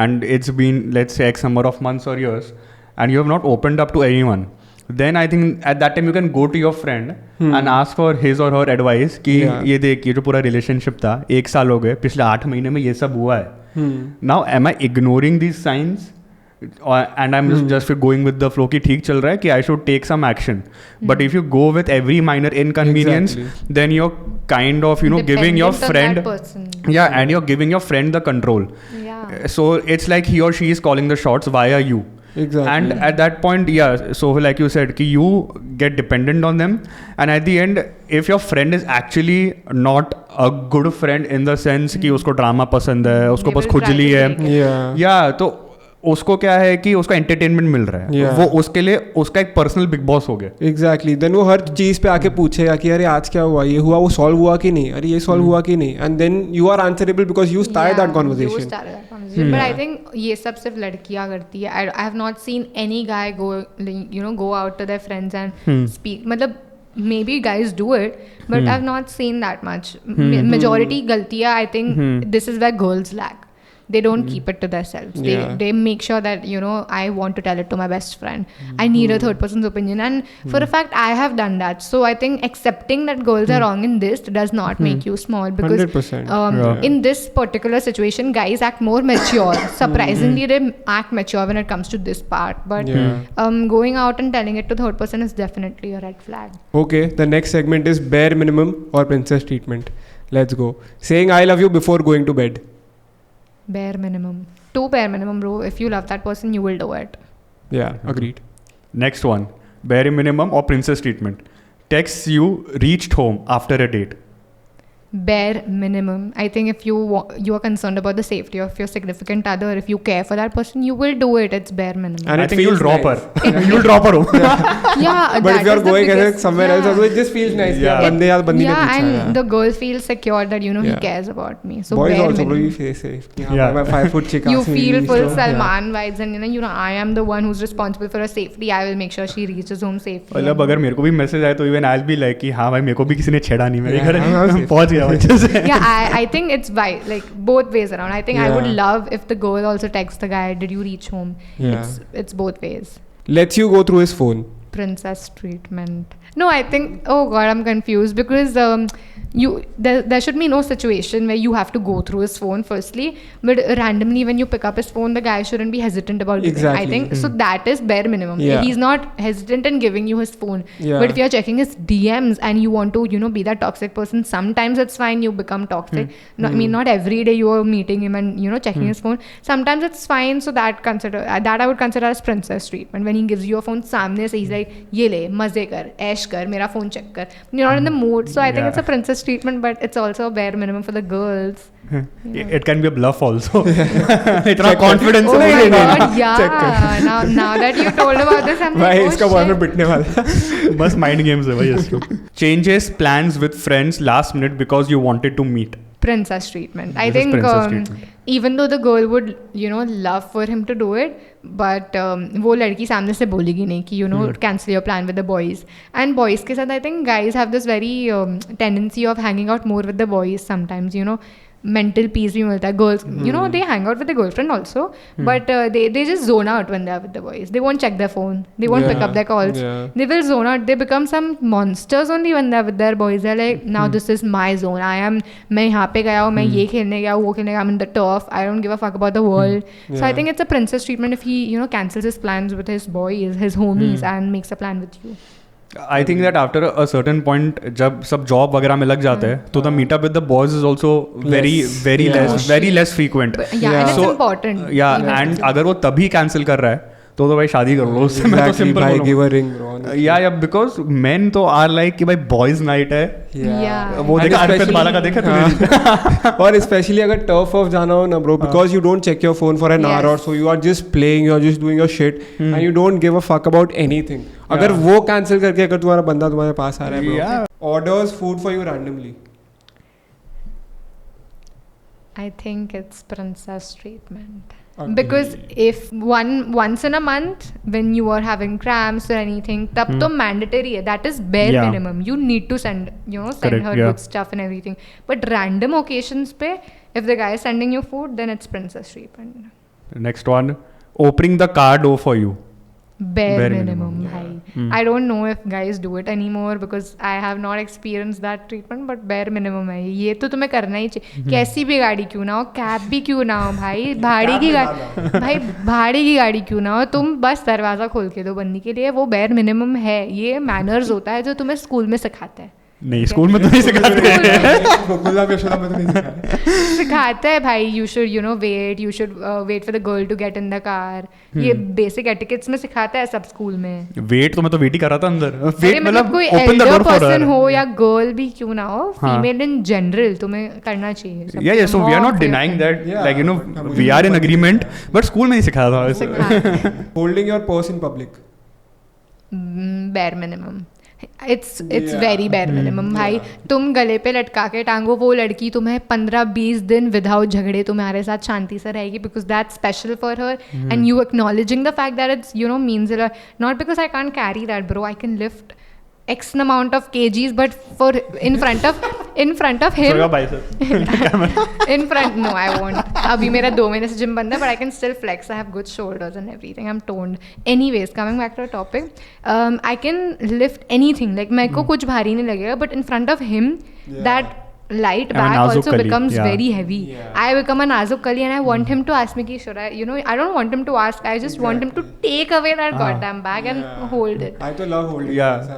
and it's been, let's say, X number of months or years, and you have not opened up to anyone, then I think at that time you can go to your friend and ask for his or her advice कि ये देख, ये जो पूरा relationship था 1 साल हो गए, पिछले 8 महीने में ये सब हुआ है. Now am I ignoring these signs and I'm just going with the flow कि ठीक चल रहा है कि I should take some action. But if you go with every minor inconvenience, then you're kind of, you know, giving your friend and you're giving your friend the control. So it's like he or she is calling the shots via you. Exactly. And at that point, so like you said, कि you get dependent on them, and at the end, if your friend is actually not a good friend in the sense कि उसको drama पसंद है, उसको बस खुजली है, तो उसको क्या है कि उसको एंटरटेनमेंट मिल रहा है, वो उसके लिए उसका एक पर्सनल बिग बॉस हो गया. एग्जैक्टली. देन वो हर चीज पे आके पूछेगा कि अरे आज क्या हुआ, ये हुआ, वो सॉल्व हुआ कि नहीं, अरे ये सॉल्व हुआ कि नहीं, and then you are answerable because you started that conversation. But I think ये सब सिर्फ लड़कियां करती है. I have not seen any guy go out to their friends and speak. मतलब maybe guys do it, but I've not seen that much. Majority galtiyan, I think this is where girls lack. They don't keep it to themselves. They make sure that, you know, I want to tell it to my best friend. I need a third person's opinion, and for a fact I have done that. So I think accepting that girls are wrong in this does not make you small, because 100%. in this particular situation guys act more mature. Surprisingly they act mature when it comes to this part, but going out and telling it to third person is definitely a red flag. Okay, the next segment is bare minimum or princess treatment. Let's go. Saying I love you before going to bed. Bare minimum. To bare minimum, bro. If you love that person, you will do it. Yeah, agreed. Next one. Bare minimum or princess treatment. Texts you reached home after a date. Bare minimum. I think if you are concerned about the safety of your significant other, if you care for that person, you will do it. It's bare minimum. And I think you'll drop her. You'll drop her home. Yeah, but if you're going somewhere else, also it just feels nice. And the girl feels secure that, you know, he cares about me. So boys bare also minimum. Bro, you safe. I'm a 5 foot chick. You feel full Salman vibes, and you know, I am the one who's responsible for her safety. I will make sure she reaches home safely. मतलब अगर मेरे को भी message आए तो even I'll be like कि हाँ भाई मेरे को भी किसी ने छेड़ा नहीं, मेरे घर पहुंच दिया बच्चे से. Yeah, I think it's like both ways around. I think I would love if the girl also texts the guy, did you reach home? Yeah. It's both ways. Lets you go through his phone. Princess treatment. No, I think, oh god, I'm confused because there should be no situation where you have to go through his phone firstly, but randomly when you pick up his phone, the guy shouldn't be hesitant about giving. Exactly. I think so that is bare minimum. Yeah. He's not hesitant in giving you his phone. Yeah. But if you're checking his DMs and you want to, be that toxic person, sometimes it's fine, you become toxic. No, I mean, not every day you are meeting him and checking his phone. Sometimes it's fine, so that I would consider as princess treatment. When he gives you a phone, samne se he's like, ye le, maze kar, ऐश कर, मेरा phone check कर. You're not in the mood, so I think it's a princess treatment, but it's also a bare minimum for the girls. It can be a bluff also. इतना confidence Oh नहीं my है. god, yeah. Now that you told about this, I'm भाई like, इसका oh boyfriend shit. पिटने वाला. बस mind games है भाई इसको. Changes plans with friends last minute because you wanted to meet. Princess treatment. I This is think princess treatment. even though the girl would love for him to do it, but वो लड़की सामने से बोलेगी नहीं कि cancel your plan with the boys. And boys के साथ I think guys have this very tendency of hanging out more with the boys sometimes. Mental peace भी मिलता है. Girls, they hang out with their girlfriend also, but they just zone out when they are with the boys. They won't check their phone. They won't pick up their calls. Yeah. They will zone out. They become some monsters only when they are with their boys. They're like, now this is my zone. मैं यहाँ पे गया हूँ, मैं ये खेलने गया हूँ, वो खेलने गया, I'm in the turf. I don't give a fuck about the world. So I think it's a princess treatment if he, cancels his plans with his boys, his homies, and makes a plan with you. I think that after a certain point, जब सब job वगैरह में लग जाते हैं, तो the meetup with the boys is also very less frequent. But, and it's important. Yeah, even and if- अगर वो तभी cancel कर रहा है, तो भाई शादी कर लो उससे. मैं तो Exactly, simple भाई, बोलूँगा. give a ring, bro. Yeah, because men तो are like कि भाई boys night है. Yeah. वो And देखा अर्पित especially- बाला का देखा तूने? और स्पेशली अगर टर्फ ऑफ जाना हो ना bro, because you don't check your phone for an hour और so, you are just playing, you are just doing your shit and you don't give a fuck about anything. अगर वो cancel करके अगर तुम्हारा बंदा तुम्हारे पास आ रहा है bro, orders food for you randomly. I think it's princess treatment. Okay. Because if once in a month when you are having cramps or anything, तब तो mandatory है. That is bare Yeah. minimum. You need to send Correct, her yeah. good stuff and everything. But random occasions पे, if the guy is sending you food, then it's princess treatment. Next one, opening the car door for you. Bare minimum, minimum, yeah. bhai. I don't know if guys do it anymore because I have not experienced that treatment, but bare minimum है ये तो तुम्हें करना ही चाहिए. कैसी भी गाड़ी क्यों ना हो, कैब भी क्यों ना हो भाई, भाड़ी की गाड़ी क्यों ना हो, तुम बस दरवाज़ा खोल के दो बंदी के लिए, वो bare minimum है. ये मैनर्स होता है जो तुम्हें स्कूल में सिखाता है. नहीं, स्कूल में तो नहीं सिखाते. सिखाता है भाई. You should wait for the girl to get in the car. ये बेसिक एटिकेट्स में सिखाता है सब स्कूल में. वेट तो मैं तो वेट ही कर रहा था अंदर. अरे मतलब कोई एल्डर पर्सन हो या गर्ल भी क्यों ना हो, फीमेल इन जनरल तुम्हें करना चाहिए. Yeah, so we are not denying that. Like we are in agreement, but school में नहीं सिखाया था. Holding your purse in public. bare minimum. It's very bare minimum भाई. तुम गले पे लटका के टांगो, वो लड़की तुम्हें 15-20 दिन विदाउट झगड़े तुम्हारे साथ शांति से रहेगी because that's special for her and you acknowledging the fact that it's means a lot. Not because I can't carry that, bro. I can lift X amount of kgs, but in front of him. In front, no, I won't. अभी मेरा 2 महीने से gym बंद है, but I can still flex. I have good shoulders and everything. I'm toned. Anyways, coming back to the topic, I can lift anything. Like मेरे को कुछ भारी नहीं लगेगा, but in front of him, that light bag also becomes very heavy. I become a Nazuk Kali and I want him to ask me ki should I, I don't want him to ask, I just want him to take away that goddamn bag and hold it. I to love holding. Yeah.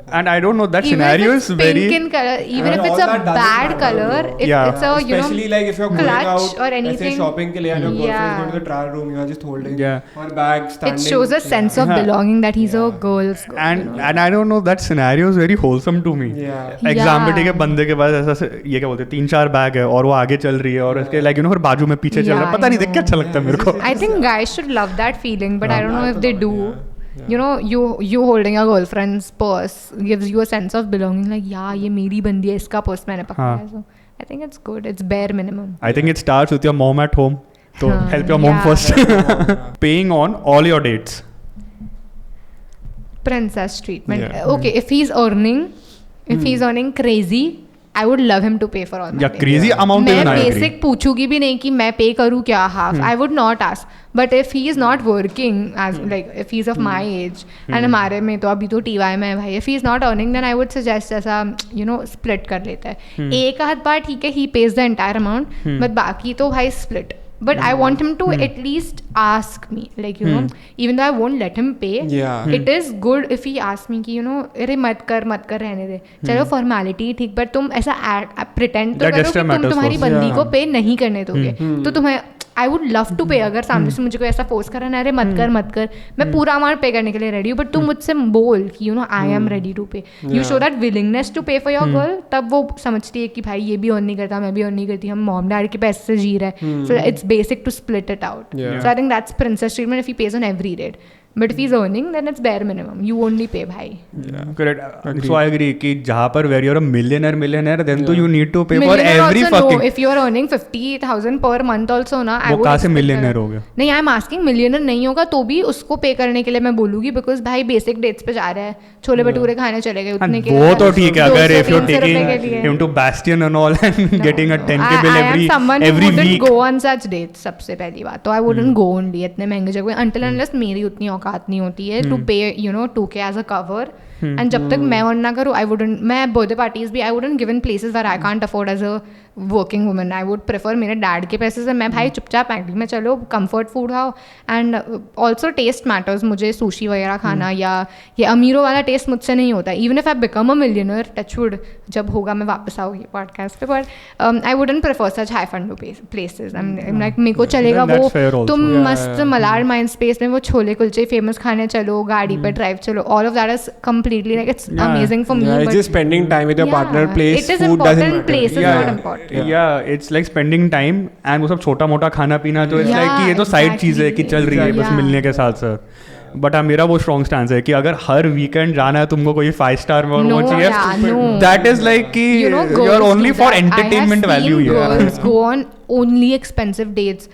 And I don't know, that scenario is very pink in color, even if it's a bad color, if it's a especially like if you're going clutch out or anything, shopping ke liye and your girlfriend is going to the trial room, you are just holding her bag, standing. It shows a sense of belonging that he's a girl's girl. And I don't know, that scenario is very wholesome to me. Exam में ठीक है, बंदे के पास ऐसा ये क्या बोलते हैं 3-4 बैग है और वो आगे चल रही है और इसके लाइक फिर बाजू में पीछे चल रहा है, पता नहीं देख के अच्छा लगता है मेरे को. I think guys should love that feeling, but I don't know if they do. You holding your girlfriend's purse gives you a sense of belonging, like ये मेरी बंदी है, इसका पर्स मैंने पकड़ा है. So I think it's good. It's bare minimum. I think it starts with your mom at home. So help your mom first. Paying on all your dates. Princess treatment. Okay, if he's earning crazy, I would love him to pay for all my या dates. crazy amount मैं even I agree. Basic पूछूंगी भी नहीं कि मैं पे करूँ क्या half. I would not ask. But if he is not working as like if he's of my age and हमारे में तो अभी तो TY में है भाई, if he is not earning then I would suggest ऐसा split कर लेता है. एक आध बार ठीक है, he pays the entire amount, but बाकी तो भाई split. But I want him to at least ask me, like even though I won't let him pay, it is good if he asks me कि अरे मत कर रहने दे, चलो formality ठीक, पर तुम ऐसा प्रिटेंड तो करो कि तुम तुम्हारी बंदी को पे नहीं करने दोगे, तो तुम्हें आई वुड लव टू पे. अगर सामने से मुझे कोई ऐसा फोर्स करा ना, अरे मत कर, मैं पूरा अमाउंट पे करने के लिए रेडी हूँ, बट तुम मुझसे बोल कि I am ready to pay. You show that willingness to pay for your girl, तब वो समझती है कि भाई ये भी अर्न नहीं करता, मैं भी अर्न नहीं करती, हम मॉम डैड के पैसे से जी रहे हैं. So it's basic to split it out. So I think that's princess treatment if he pays on every date. But if he's earning, then it's bare minimum. You only pay भाई. Correct. So I agree कि जहाँ पर where you're a millionaire, then तो you need to pay for every fucking. No, if you are earning 50,000 per month also ना, वो कहाँ से millionaire हो गया? नहीं, I'm asking millionaire नहीं होगा तो भी उसको पे करने के लिए मैं बोलूँगी, because भाई basic dates पे जा रहा है, छोले भटूरे खाने चले गए उतने के. वो तो ठीक है, अगर if you're taking him to Bastion and all and getting a 10K bill every week. I am someone who wouldn't go on such dates. सबसे पहली बात तो I wouldn't go only इतने महंगे जगह until unless मेरी उतनी औकात नहीं होती है to pay 2K as a cover. And जब तक मैं अर्न ना करूँ, I wouldn't, मैं बर्थडे पार्टीज भी I wouldn't give in places where I can't afford as a working woman. I would prefer मेरे डैड के पैसे से मैं भाई चुपचाप एक्टिंग में चलो, कंफर्ट फूड खाओ, एंड ऑल्सो टेस्ट मैटर्स. मुझे सुशी वगैरह खाना या ये अमीरों वाला टेस्ट मुझसे नहीं होता. Even if I become a millionaire, touch wood जब होगा मैं वापस आऊँगी पॉडकास्ट पे, पर I wouldn't prefer such high fund places. Like मेरे को चलेगा वो तुम मस्त मलाड माइंड स्पेस में वो छोले कुलचे फेमस खाने चलो, गाड़ी पे ड्राइव चलो, all of that is completely like it's amazing for me. It's just spending time with your partner. Place, it is food important. doesn't matter. Place is not important. Yeah, it's like spending time and वो सब छोटा मोटा खाना पीना, तो it's like कि ये तो साइड चीज़ है कि चल रही है बस मिलने के साथ साथ. बट मेरा वो स्ट्रॉन्ग स्टैंड है कि अगर हर वीकेंड जाना है तुमको कोई 5 स्टार में और वो चाहिए, दैट इज लाइक कि you are only for entertainment value. Girls go on only expensive dates.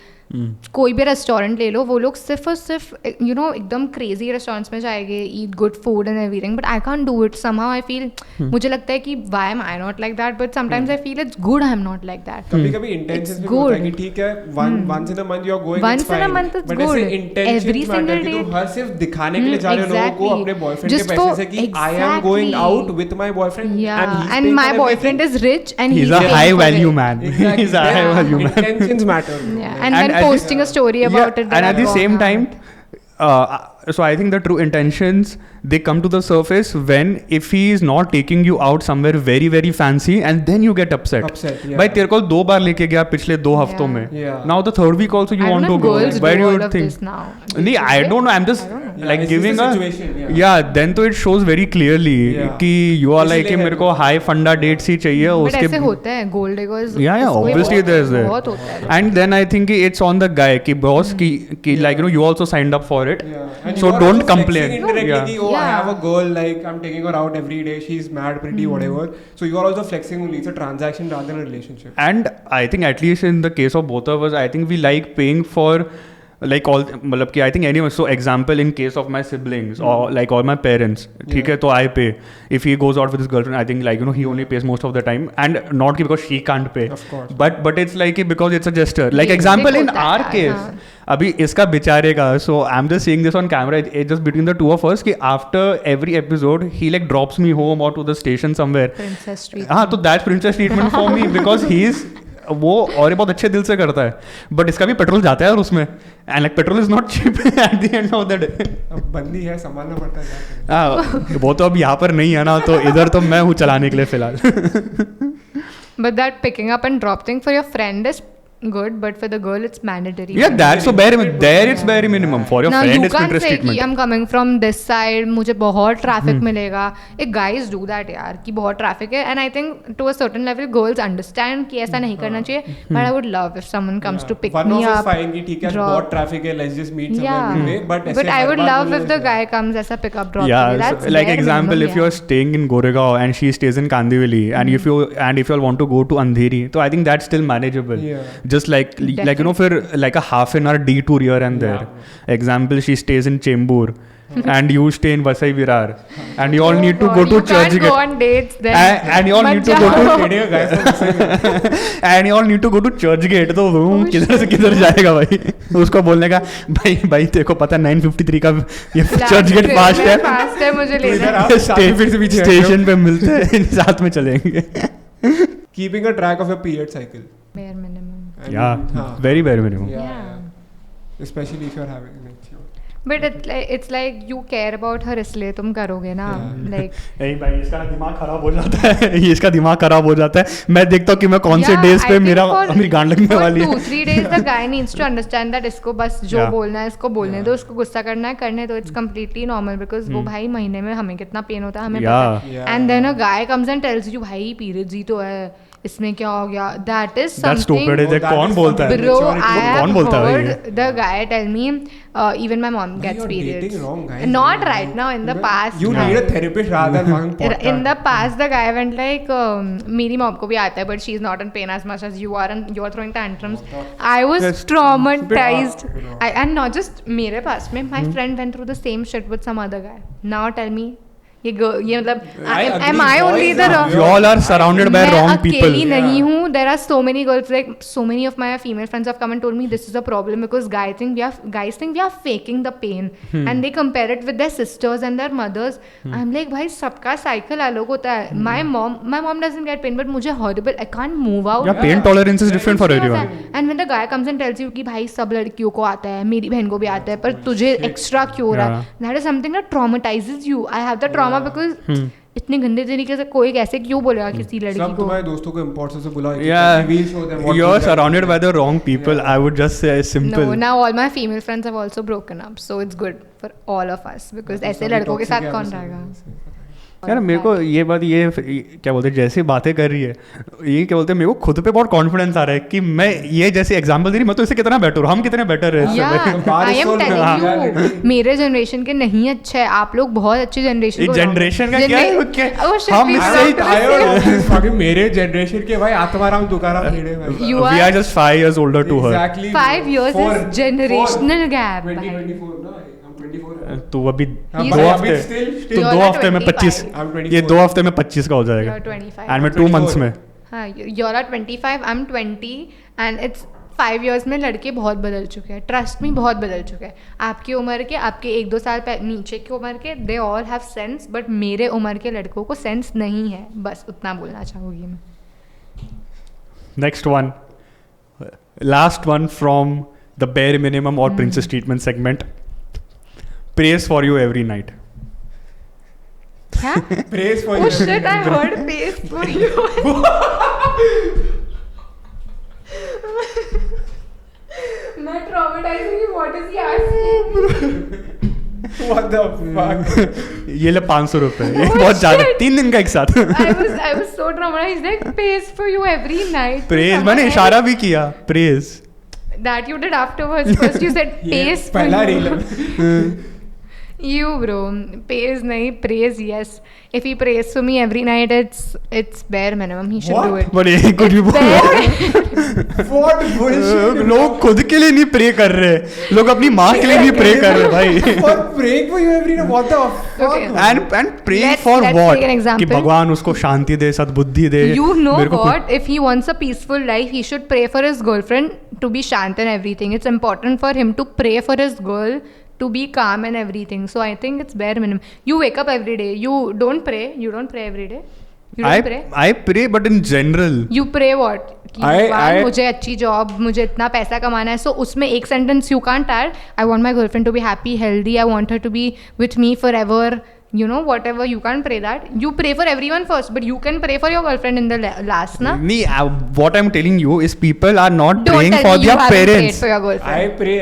कोई भी रेस्टोरेंट ले लो, वो लोग सिर्फ और सिर्फ एकदम क्रेजी रेस्टोरेंट्स में जाएंगे, eat good food and everything, but I can't do it. Somehow I feel, मुझे लगता है कि why am I not like that, but sometimes I feel it's good I am not like that. कभी-कभी intentions भी होता है कि ठीक है once in a month you are going, once in a month it's good, every single day. तो हर सिर्फ दिखाने के लिए जा रहे हो लोगों को अपने बॉयफ्रेंड के पैसे से कि I am going out with my boyfriend and my boyfriend is rich and he's a high value man. He's a high value man. Intentions matter. And then posting a story about it, and at the same time so I think the true intentions, they come to the surface when if he is not taking you out somewhere very very fancy and then you get upset. भाई तेरे को 2 बार लेके गया पिछले 2 हफ्तों में, now the third week also you want to go, why do you think? नहीं, I don't know, I'm just like giving a then तो it shows very clearly कि you are like कि मेरे को high funda dates ही चाहिए उसके. ऐसे होता है gold diggers. Obviously there is that. बहुत होता है. And then I think it's on the guy कि boss कि like you also signed up for it. So don't complain. Indirectly, I have a girl, like I'm taking her out every day, she's mad, pretty, whatever. So you are also flexing only. It's a transaction rather than a relationship. And I think at least in the case of both of us, I think we like paying for like all, मतलब कि I think anyway. So example in case of my siblings or like all my parents, ठीक है, तो I pay. If he goes out with his girlfriend, I think like he only pays most of the time, and not because she can't pay. Of course. But it's like because it's a gesture. Like example in our case, अभी इसका बेचारे का, so I'm just saying this on camera, it's just between the two of us कि after every episode he like drops me home or to the station somewhere. Princess treatment. हाँ, तो that's princess treatment for me because he's वो और ये बहुत अच्छे दिल से करता है, बट इसका भी पेट्रोल जाता है यार उसमें, and like petrol is not cheap at the end of the day. अब बंदी है, संभालना पड़ता है. वो तो अब यहाँ पर नहीं है ना, तो इधर तो मैं हूँ चलाने के लिए फिलहाल. But that picking up and drop thing for your friend is good, but for the girl it's mandatory. Yeah, that's so bare there it's very minimum. For your now, friend you it's Pinterest treatment. I'm coming from this side, मुझे बहुत traffic मिलेगा. एक guys do that यार कि बहुत traffic है, and I think to a certain level girls understand कि ऐसा नहीं करना चाहिए. But I would love if someone comes to pick me up. Fine कि ठीक है बहुत traffic है, let's just meet somewhere midway. But I would love if the guy comes as a pick up drop. Yeah, that's like example if you're staying in Goregaon and she stays in Kandivali, and if you all want to go to Andheri, so I think that's still manageable. Just like फिर like a half an hour detour here and there. Example, she stays in Chembur and you stay in Vasai Virar, and you all need to God, go to you church can't go on dates then. and you all need to go to and you all need to go to church gate. तो Oh, किधर से किधर जाएगा भाई? उसको बोलने का भाई भाई तेरे को पता है 9:53 का ये चर्च गेट फास्ट है, फास्ट है, मुझे लेना है। स्टेशन पे मिलते हैं, साथ में चलेंगे। Keeping a track of your period cycle. Bare minimum. Yeah, very bare minimum. Yeah. Especially if you're having like, But it's like you care about her इसलिए तुम करोगे ना, like नहीं भाई इसका दिमाग खराब हो जाता है, ये इसका दिमाग खराब हो जाता है। मैं देखता हूँ कि मैं कौन से डेज पे मेरी गांड लगने वाली है। 2-3 days the guy needs to understand that इसको बस जो बोलना है इसको बोलने दो, उसको गुस्सा करना है करने दो, it's completely normal because वो भाई महीने में हमें कितना पेन होता है हमें पता है। And then a guy comes and tells you भाई periods ही तो है, इसमें क्या हो गया, that is something। कौन बोलता है? Bro, I have heard the guy tell me, even my mom gets periods. Not right now, in the past. You need a therapist rather than podcast. In the past, the guy went like, मेरी mom को भी आता है, but she's not in pain as much as you are, and you're throwing tantrums. I was traumatized. And not just मेरे पास में, my friend went through the same shit with some other guy. Now tell me, ये मतलब am I only the wrong? You all are surrounded by wrong people. मैं अकेली नहीं हूँ. There are so many girls, like so many of my female friends have come and told me this is a problem because guys think we are faking the pain and they compare it with their sisters and their mothers. I'm like भाई सबका cycle अलग होता है. My mom doesn't get pain but मुझे horrible. I can't move out. Yeah, pain tolerance is different for everyone. And when the guy comes and tells you कि भाई सब लड़कियों को आता है, मेरी बहन को भी आता है, पर तुझे extra क्यों हो रहा है? That is something that traumatizes you. I have the trauma because इतने गंदे तरीके से कोई कैसे क्यों बोलेगा किसी लड़की को? सब तुम्हारे दोस्तों को इम्पोर्टेंस से बुला के we'll show them what you are surrounded by the wrong people. I would just say simple. No, now all my female friends have also broken up, so it's good for all of us because ऐसे लड़कों के साथ कौन रहेगा? यार मेरे को ये बात ये क्या बोलते हैं जैसे बातें कर रही है ये क्या बोलते हैं मेरे को खुद पे बहुत कॉन्फिडेंस आ रहा है कि मैं ये जैसे एग्जांपल दे रही मैं तो इससे कितना बेटर हूँ हम कितने बेटर है आई एम टेलिंग यू मेरे जनरेशन के नहीं अच्छे है आप लोग बहुत अच्छी जनरेशन का क्या है हम इससे मेरे जनरेशन के भाई आत्माराम तुकाराम खेड़े भाई we are just 5 years older to her 5 years is generational gap 2024 ना तो अभी 2 हफ्ते में 25 ये 2 हफ्ते में 25 का हो जाएगा एंड मैं 2 months में हाँ you are 25 I am 20 and it's 5 years में लड़के बहुत बदल चुके हैं ट्रस्ट में बहुत बदल चुके हैं आपकी उम्र के आपके 1-2 साल नीचे की उम्र के they all have sense but मेरे उम्र के लड़कों को सेंस नहीं है बस उतना बोलना चाहूँगी मैं next one last one from the bare minimum और princess treatment segment prays for you every night. क्या? Prays for you. Oh shit! I heard prays for you. मैं traumatizing you. What is he asking? What the fuck? ये ले 500 रुपए. ये बहुत ज़्यादा 3 दिन का एक साथ. I was so traumatized. Like prays for you every night. Praise मैंने इशारा भी किया. Praise. That you did afterwards. First you said praise for you. You bro, praise nahi, praise yes. If he prays for me every night, it's bare minimum. He should do it. But ये कुछ भी What bullshit? लोग खुद के लिए नहीं pray कर रहे, लोग अपनी माँ के लिए नहीं प्रे कर रहे भाई. For praying for you every night, what the fuck? And praying for what? कि भगवान उसको शांति दे, सद्बुद्धि दे. You know what? If he wants a peaceful life, he should pray for his girlfriend to be shant and everything. It's important for him to pray for his girl to be calm and everything. So I think it's bare minimum. You wake up every day. You don't pray. You don't pray every day. You don't pray. I pray, but in general. You pray what? कि मुझे अच्छी job मुझे इतना पैसा कमाना है. So उसमें एक sentence you can't add. I want my girlfriend to be happy, healthy. I want her to be with me forever. You know, whatever, you can't pray that. You pray for everyone first, but you can pray for your girlfriend in the last, na? What I'm telling you is people are not praying for their parents. For your girlfriend. I pray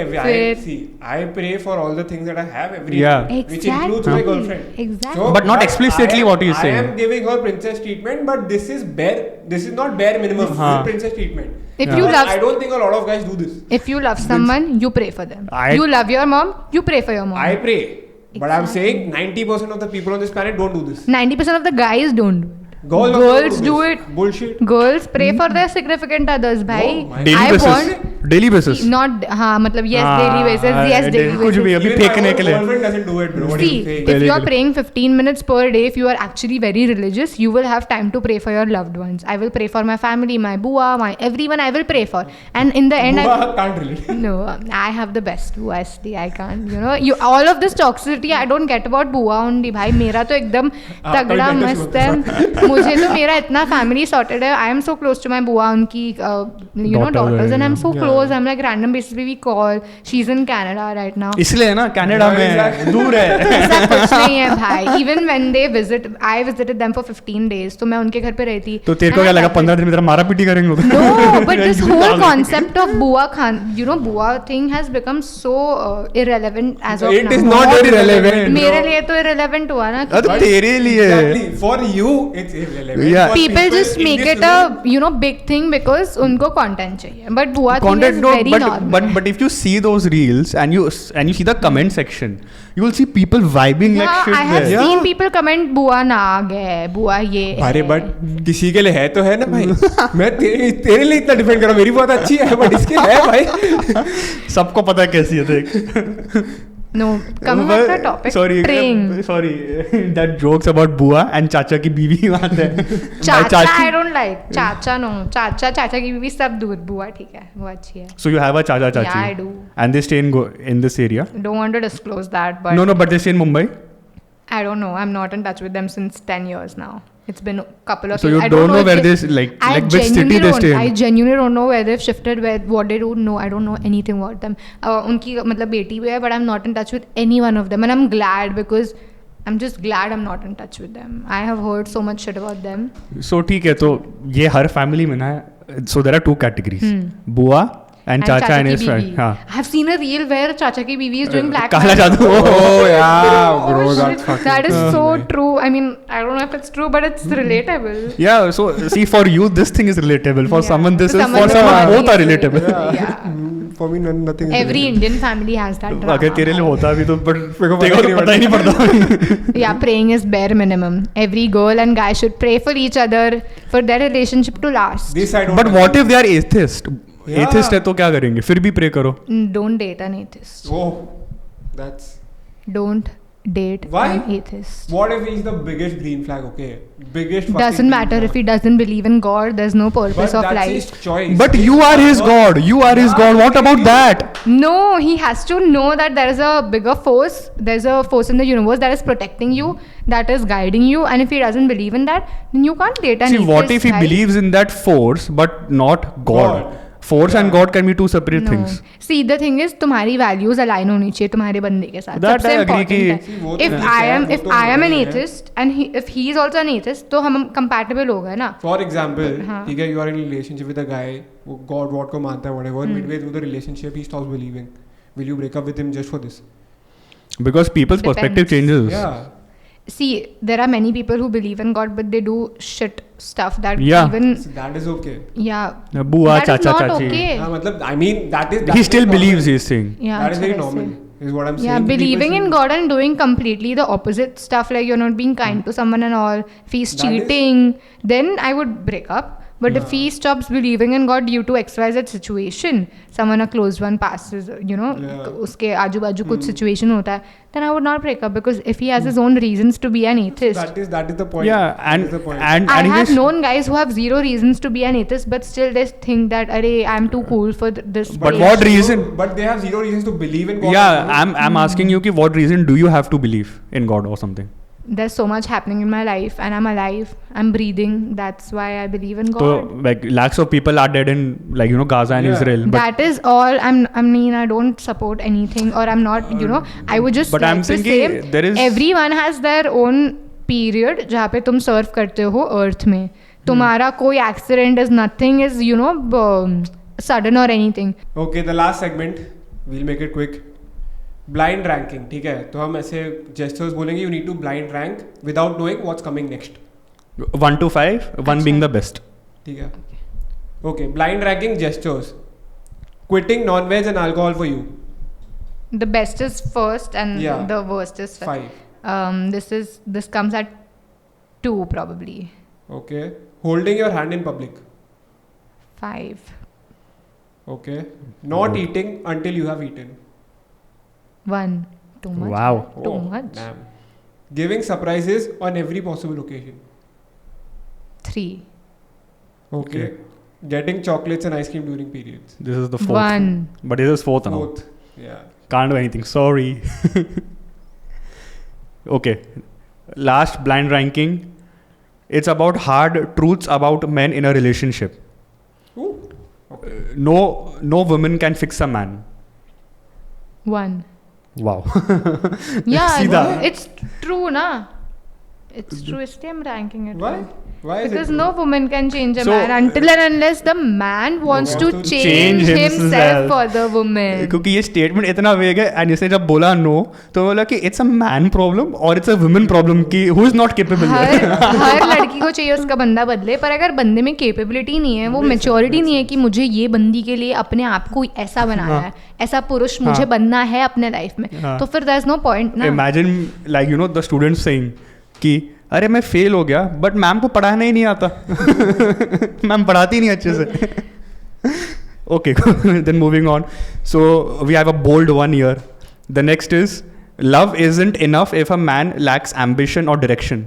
I pray for all the things that I have every day, which includes my girlfriend. Exactly. So, but not explicitly what you say. I am giving her princess treatment, but this is not bare minimum. This is princess treatment. If you love, I don't think a lot of guys do this. If you love someone, you pray for them. You love your mom, you pray for your mom. I pray. But I'm saying 90% of the people on this planet don't do this. 90% of the guys don't do it. Girls do it. Bullshit. Girls pray for their significant others, bhai. Daily basis. Daily basis Not हाँ मतलब yes daily basis, yes daily कुछ भी basis. अभी फेंकने के लिए Girlfriend doesn't do it, bro. What do See, you think? if you are praying 15 minutes per day, if you are actually very religious, you will have time to pray for your loved ones. I will pray for my family, my bua, my everyone. I will pray for, and in the end, Bua can't relate. no, I have the best bua. SD, I can't. You know, you all of this toxicity I don't get about bua only. भाई मेरा तो एकदम तगड़ा मस्त है. मुझे तो मेरा इतना family sorted है. I am so close to my bua, उनकी you know daughters, and I'm so close. I'm like random basis पे we call. She's in Canada right now. इसलिए है ना कनाडा में दूर है. ऐसा कुछ नहीं है भाई. Even when they visit, I visited them for 15 days. तो मैं उनके घर पे रहती. तो तेरे को क्या लगा 15 दिन में तेरा मारा पीटी करेंगे? No, but this whole concept of bua khan, you know, bua thing has become so irrelevant as of now. It is not very relevant. मेरे लिए तो irrelevant हुआ ना. तो तेरे लिए Exactly. For you, it's irrelevant. Yeah. For People just in make this it a you know big thing because उनको content चाहिए. But bua thing content is no, very normal. but if you see those reels and you see the comment section, you will see people vibing like Yeah, shit I have there. seen people comment bua ना गए, bua ये. अरे but किसी के लिए है तो है ना भाई. मैं तेरे लिए इतना डिफेंड कर रहा हूँ. मेरी बहुत अच्छी है बट इसके है भाई. सबको पता है कैसी है देख. No, coming back to our topic. Praying. Sorry, that jokes about bua and चाचा की बीवी बात है. चाचा I don't like. चाचा no. चाचा की बीवी सब दूर. बुआ ठीक है. वो अच्छी है. So you have a chacha chachi. Yeah, I do. And they stay in this area. Don't want to disclose that, but No, but they stay in Mumbai. I don't know. I'm not in touch with them since 10 years now. It's been a couple of So years. you I don't know if where they- they like I which city genuinely they don't- stay I in. genuinely don't know where they've shifted, what they do. No, I don't know anything about them. उनकी मतलब बेटी भी है, but I'm not in touch with any one of them, and I'm glad because I'm just glad I'm not in touch with them. I have heard so much shit about them. So ठीक है तो ये हर family में ना है. So there are two categories. बुआ and chacha and his की friend. बीवी. हाँ. I have seen a reel where चाचा की बीवी is doing black काला magic. जादू. Oh yeah, Oh, bro, shit. that's fucking. That is so true. I mean, I don't know if it's true, but it's relatable. Yeah, so see for you this thing is relatable. For Yeah. someone this For is someone for this someone is both are relatable. Yeah. For me, nothing. is Every relevant. Indian family has that drama. अगर तेरे लिए होता भी तो but मेरे को तेरे को पता ही नहीं पड़ता. Yeah, praying is bare minimum. Every girl and guy should pray for each other for their relationship to last. This I don't. But what if they are atheist? Yeah. Atheist है तो क्या करेंगे? फिर भी pray करो. Don't date an atheist. Oh, that's. Don't date Why? an atheist. What if he's the biggest green flag? Okay, biggest. fucking Doesn't green matter flag. if he doesn't believe in God. There's no purpose But of that's life. his choice. But you are his God. You are his God. What about that? No, he has to know that there is a bigger force. There's a force in the universe that is protecting you, that is guiding you. And if he doesn't believe in that, then you can't date an See, atheist. what if he right? believes in that force but not God? God. Force and Yeah. God can be two separate No. things. See, the thing is, तुम्हारी values align होनी चाहिए तुम्हारे बंदे के साथ. That सबसे I agree important कि- है. See, वो तो If ठीक I है, am वो if तो I am an वही है. atheist and if he is also an atheist, तो हम compatible हो गए ना. For example, हाँ. ठीक है, you are in a relationship with a guy, वो God what को मानता है whatever. Midway through the relationship, he stops believing. Will you break up with him just for this? Because people's Depends. perspective changes. Yeah. See, there are many people who believe in God, but they do shit stuff that Yeah. even So that is okay. yeah. Bua, that is chacha, not chachi. okay. हाँ, मतलब I mean that is. He still believes he's saying. Yeah, That is very that's what I normal. say. Is what I'm saying. Yeah, People believing in should- God and doing completely the opposite stuff, like you're not being kind to someone and all. If he's That is- cheating, then I would break up. But if Yeah. he stops believing in God due to XYZ situation, someone a close one passes, you know, Yeah. उसके आजू बाजू कुछ situation होता है, then I would not break up because if he has his own reasons to be an atheist. That is the point. Yeah, That and is the point. and I and have he's- known guys who have zero reasons to be an atheist, but still they think that, "Arey, I'm too cool for this." But stage." what reason? But they have zero reasons to believe in God. Yeah, I'm asking you कि what reason do you have to believe in God or something? There's so much happening in my life, and I'm alive. I'm breathing. That's why I believe in God. So like lakhs of people are dead in like Gaza and Yeah. Israel. But That is all. I mean, I don't support anything, or I'm not. I would just. But like I'm to saying say, कि there is- everyone has their own period जहाँ पे तुम सर्व करते हो अर्थ में. तुम्हारा कोई accident is nothing is sudden or anything. Okay, the last segment. We'll make it quick. Blind ranking, ठीक है. तो हम ऐसे gestures बोलेंगे. You need to blind rank without knowing what's coming next. 1 to 5, 1 being the best. ठीक है. Okay, blind ranking gestures. Quitting non-veg and alcohol for you. The best is first, and Yeah. the worst is 5. This comes at 2 probably. Okay. Holding your hand in public. 5. Okay. Not eating until you have eaten. 1. Too much. Wow. Too Oh, much. Damn. Giving surprises on every possible occasion. 3. Okay. Getting chocolates and ice cream during periods. This is the fourth. 1. But this is fourth now. Both. Yeah. Can't do anything. Sorry. Okay. Last blind ranking. It's about hard truths about men in a relationship. Ooh. Okay. No woman can fix a man. 1. Wow. Yeah, सीधा. it's true na. It's true. इसलिए I'm ranking it. Why? Why is Because it? no woman can change a So, man until and unless the man wants to change himself for the woman. क्योंकि ये statement इतना वेग है and इसने जब बोला no तो बोला कि इट्स अ मैन प्रॉब्लम और इट्स अ वुमेन प्रॉब्लम कि हु इज नॉट केपेबल. हर लड़की को चाहिए उसका बंदा बदले, पर अगर बंदे में कैपेबिलिटी नहीं है, वो मेच्योरिटी नहीं है कि मुझे ये बंदी के लिए अपने आप को ऐसा बनाना है, ऐसा पुरुष मुझे बनना है अपने लाइफ में, तो फिर देयर इज नो पॉइंट ना. Imagine like you know the students saying कि अरे मैं फेल हो गया बट मैम को पढ़ाना ही नहीं आता. मैम पढ़ाती नहीं अच्छे से. Okay, then moving on. So we have a bold one here. The next is love isn't enough if a man lacks ambition or direction.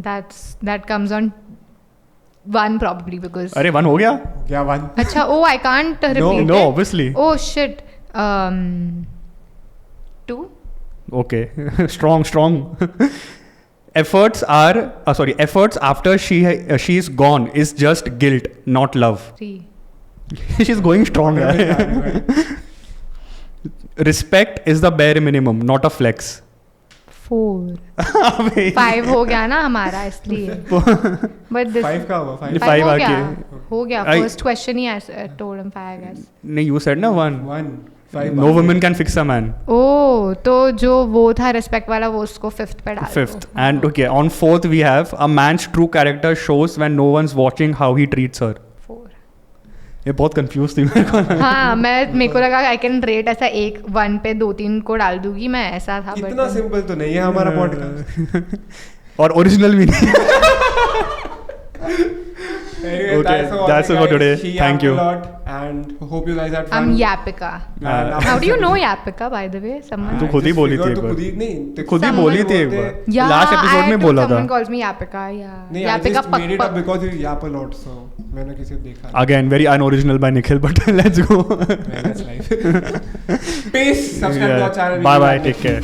That comes on 1 probably because. अरे 1 हो गया? Yeah, 1. अच्छा, oh I can't repeat No, it. obviously. Oh shit. 2. Okay, strong. Efforts after she's gone is just guilt, not love. 3. She's going strong. Respect is the bare minimum, not a flex. 4. 5 हो गया ना हमारा इसलिए. But this 5 का हुआ. 5. 5 हो आके. गया. हो गया. First question he I told him 5 I guess. नहीं, you said ना 1. 1. 5. No woman can fix a man. Oh, तो जो वो था respect वाला वो उसको 5th पे डाल दो. 5th. And okay, on 4th we have a man's true character shows when no one's watching how he treats her. 4. ये बहुत confused थी मेरे को. हाँ, मेरे को लगा I can rate ऐसा 1 पे 2-3 को डाल दूंगी मैं, ऐसा था. इतना सिंपल तो नहीं है हमारा पॉडकास्ट. और ओरिजिनल भी नहीं. Anyway, Okay, that's it for today. Thank you. A lot and hope you guys had fun. I'm Yapika. How do you know Yapika by the way? Someone. तू खुद ही बोली थी एक तो बार. खुद ही नहीं. खुद ही बोली थी एक बार. Yeah, लास्ट एपिसोड में बोला था. Someone calls me Yapika. Yeah. नहीं, I Yapika just made it up because you yap a lot, so मैंने किसी को देखा. Again, very unoriginal by Nikhil, but let's go. That's life. Peace. Subscribe to our channel. Bye bye. Take care.